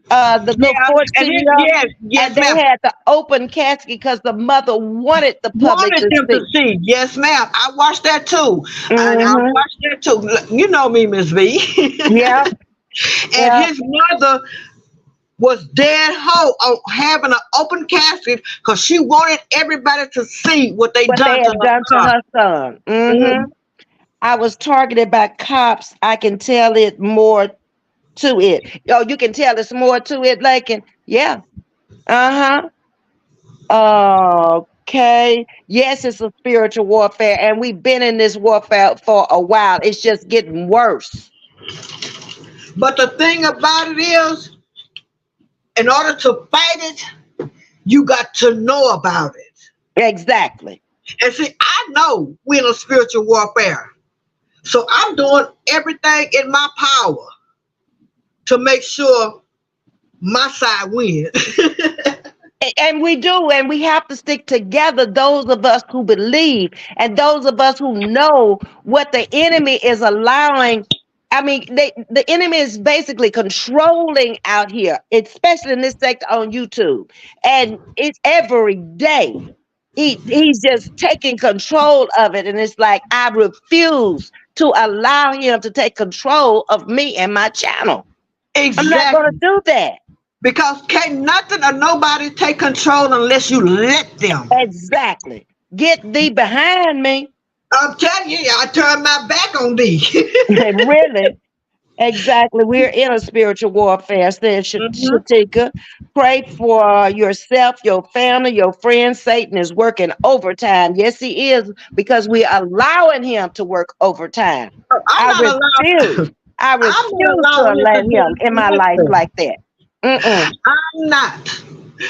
the little Yeah, and 14-year-old, yes, and yes, they ma'am. had the open casket because the mother wanted the public Wanted to them to see. see. Yes, ma'am. I watched that too. And I Mm-hmm. watched that too. You know me, Ms. V. Yep, And yep. his mother was dead having an open casket because she wanted everybody to see what they What they done to had her done to son. her son. Mhm. I was targeted by cops. I can tell it more to it. Oh, you can tell it's more to it, Lakin. Yeah. Uh-huh. Okay. Yes, it's a spiritual warfare, and we've been in this warfare for a while. It's just getting worse. But the thing about it is, in order to fight it, you got to know about it. Exactly. And see, I know we're in a spiritual warfare. So I'm doing everything in my power to make sure my side wins. And we do, and we have to stick together, those of us who believe and those of us who know what the enemy is allowing. I mean, the enemy is basically controlling out here, especially in this sector on YouTube. And it's every day. He's just taking control of it. And it's like, I refuse to allow him to take control of me and my channel. I'm not going to Exactly. do that. Because can't nothing or nobody take control unless you let them. Exactly. Get thee behind me. I'm telling you, I turn my back on thee. Really. Exactly. We're in a spiritual warfare, says Mhm. Shatika. Pray for yourself, your family, your friends. Satan is working overtime. Yes, he is, because we're allowing him to work overtime. I'm I not refuse. allowed. I I'm not refuse to allowing him let to him in do my life nothing. like that. Mm-mm. I'm not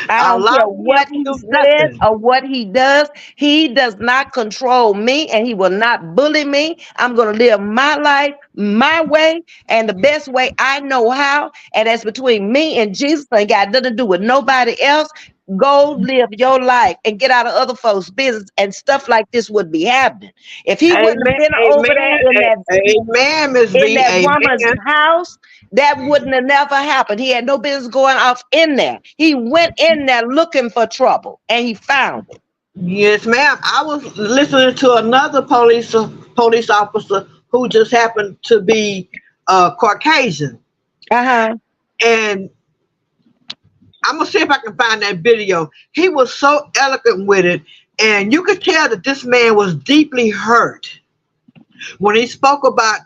I don't care allowing him what to he do says nothing. or what he does. He does not control me, and he will not bully me. I'm going to live my life my way and the best way I know how. And that's between me and Jesus. Ain't got nothing to do with nobody else. Go live your life and get out of other folks' business, and stuff like this would be happening. If he wouldn't have Amen. been over there Amen. in that Amen, Miss in V. that woman's Amen. house, that wouldn't have never happened. He had no business going off in there. He went in there looking for trouble, and he found it. Yes, ma'am. I was listening to another police officer who just happened to be Caucasian, Uh-huh. and I'm gonna see if I can find that video. He was so eloquent with it, and you could tell that this man was deeply hurt when he spoke about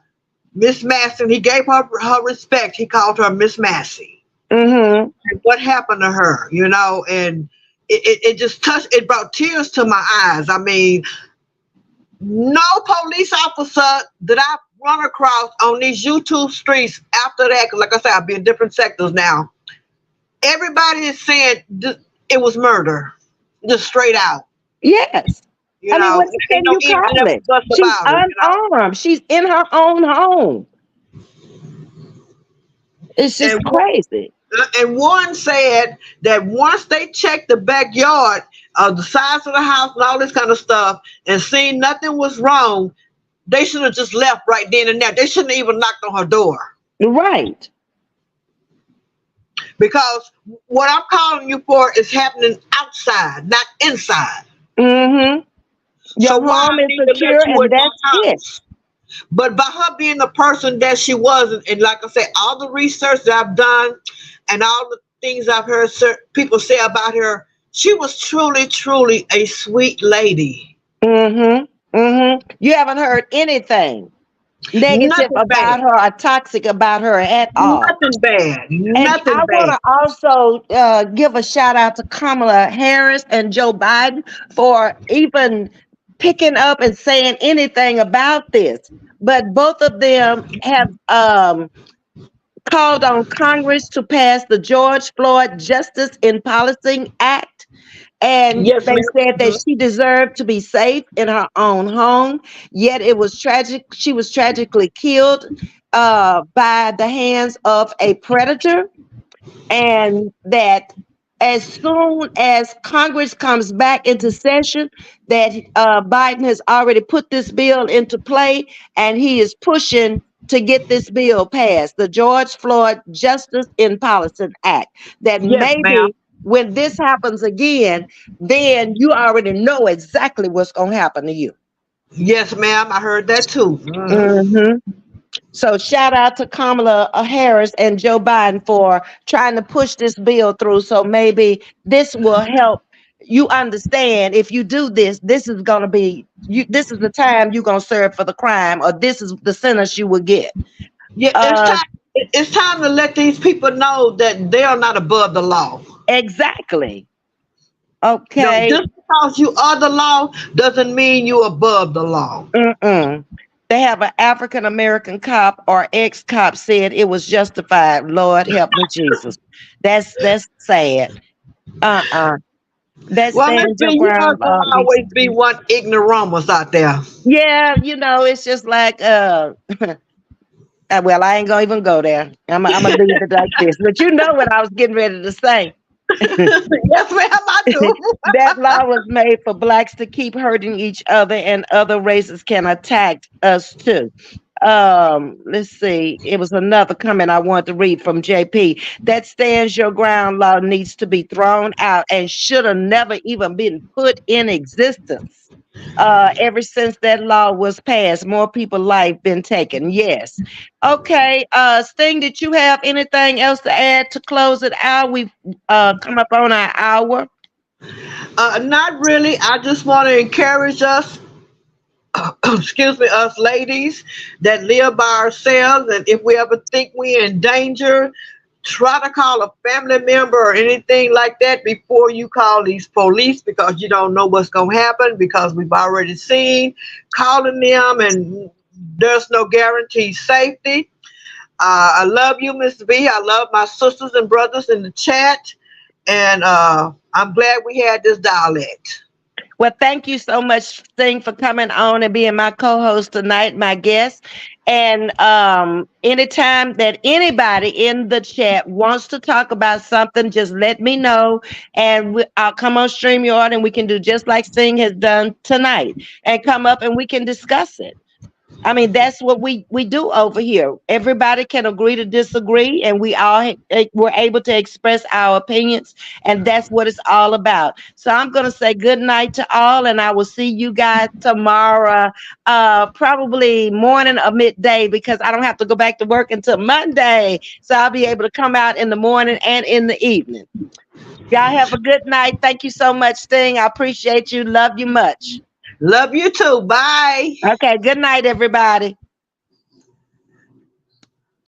Miss Massey. He gave her respect. He called her Miss Massey. Mm-hmm. And what happened to her? And it just touched. It brought tears to my eyes. I mean, no police officer that I've run across on these YouTube streets after that, because like I said, I've been in different sectors now. Everybody is saying it was murder, just straight out. Yes. I mean, what else Ain't can no you ifs, call never, it? buts She's about it. unarmed. She's in her own home. It's just And crazy. one said that once they checked the backyard, the size of the house and all this kind of stuff, and seen nothing was wrong, they should have just left right then and there. They shouldn't have even knocked on her door. Right. because what I'm calling you for is happening outside, not inside. Mm-hmm. So Your why home I is need to secure, let you and in that's my it. house? But by her being the person that she was, and like I said, all the research that I've done and all the things I've heard people say about her, she was truly, truly a sweet lady. Mm-hmm. Mm-hmm. You haven't heard anything negative Nothing bad. about her or toxic about her at all. Nothing bad. And Nothing I want bad. to also give a shout out to Kamala Harris and Joe Biden for even picking up and saying anything about this. But both of them have called on Congress to pass the George Floyd Justice in Policing Act. And Yes, they said that ma'am. she deserved to be safe in her own home. Yet it was tragic. She was tragically killed by the hands of a predator, and that as soon as Congress comes back into session, that Biden has already put this bill into play, and he is pushing to get this bill passed, the George Floyd Justice in Policing Act. That Yes, ma'am. maybe when this happens again, then you already know exactly what's going to happen to you. Yes, ma'am. I heard that too. Mhm. So shout out to Kamala Harris and Joe Biden for trying to push this bill through. So maybe this will help you understand, if you do this, this is going to be you. This is the time you're going to serve for the crime, or this is the sentence you will get. Yeah, it's Uh, time. It's time to let these people know that they are not above the law. exactly. No, Okay. just because you are the law doesn't mean you're above the law. Mm-mm. They have an African American cop or ex cop said it was justified. Lord help me, Jesus. That's sad. Uh-uh. That Well, Miss stands B, your you know ground there'll law needs always to be be. one ignoramus out there. Yeah, it's just like well, I ain't gonna even go there. I'm gonna leave it like this. But you know what I was getting ready to say. Yes, ma'am, I do. That law was made for blacks to keep hurting each other, and other races can attack us too. Let's see. It was another comment I wanted to read from JP. That stands your ground law needs to be thrown out and should have never even been put in existence. Ever since that law was passed, more people's life been taken. Yes. Okay. Sting, did you have anything else to add to close it out? We've come up on our hour. Not really. I just want to encourage us, excuse me, us ladies that live by ourselves, and if we ever think we're in danger, try to call a family member or anything like that before you call these police, because you don't know what's going to happen, because we've already seen calling them and there's no guarantee safety. I love you, Ms. V. I love my sisters and brothers in the chat, and I'm glad we had this dialect. Well, thank you so much, Sting, for coming on and being my co-host tonight, my guest. And anytime that anybody in the chat wants to talk about something, just let me know, and I'll come on StreamYard, and we can do just like Sting has done tonight, and come up and we can discuss it. I mean, that's what we do over here. Everybody can agree to disagree, and we all were able to express our opinions, and that's what it's all about. So I'm going to say good night to all, and I will see you guys tomorrow, probably morning or midday, because I don't have to go back to work until Monday. So I'll be able to come out in the morning and in the evening. Y'all have a good night. Thank you so much, Sting. I appreciate you. Love you much. Love you too. Bye. Okay, good night, everybody.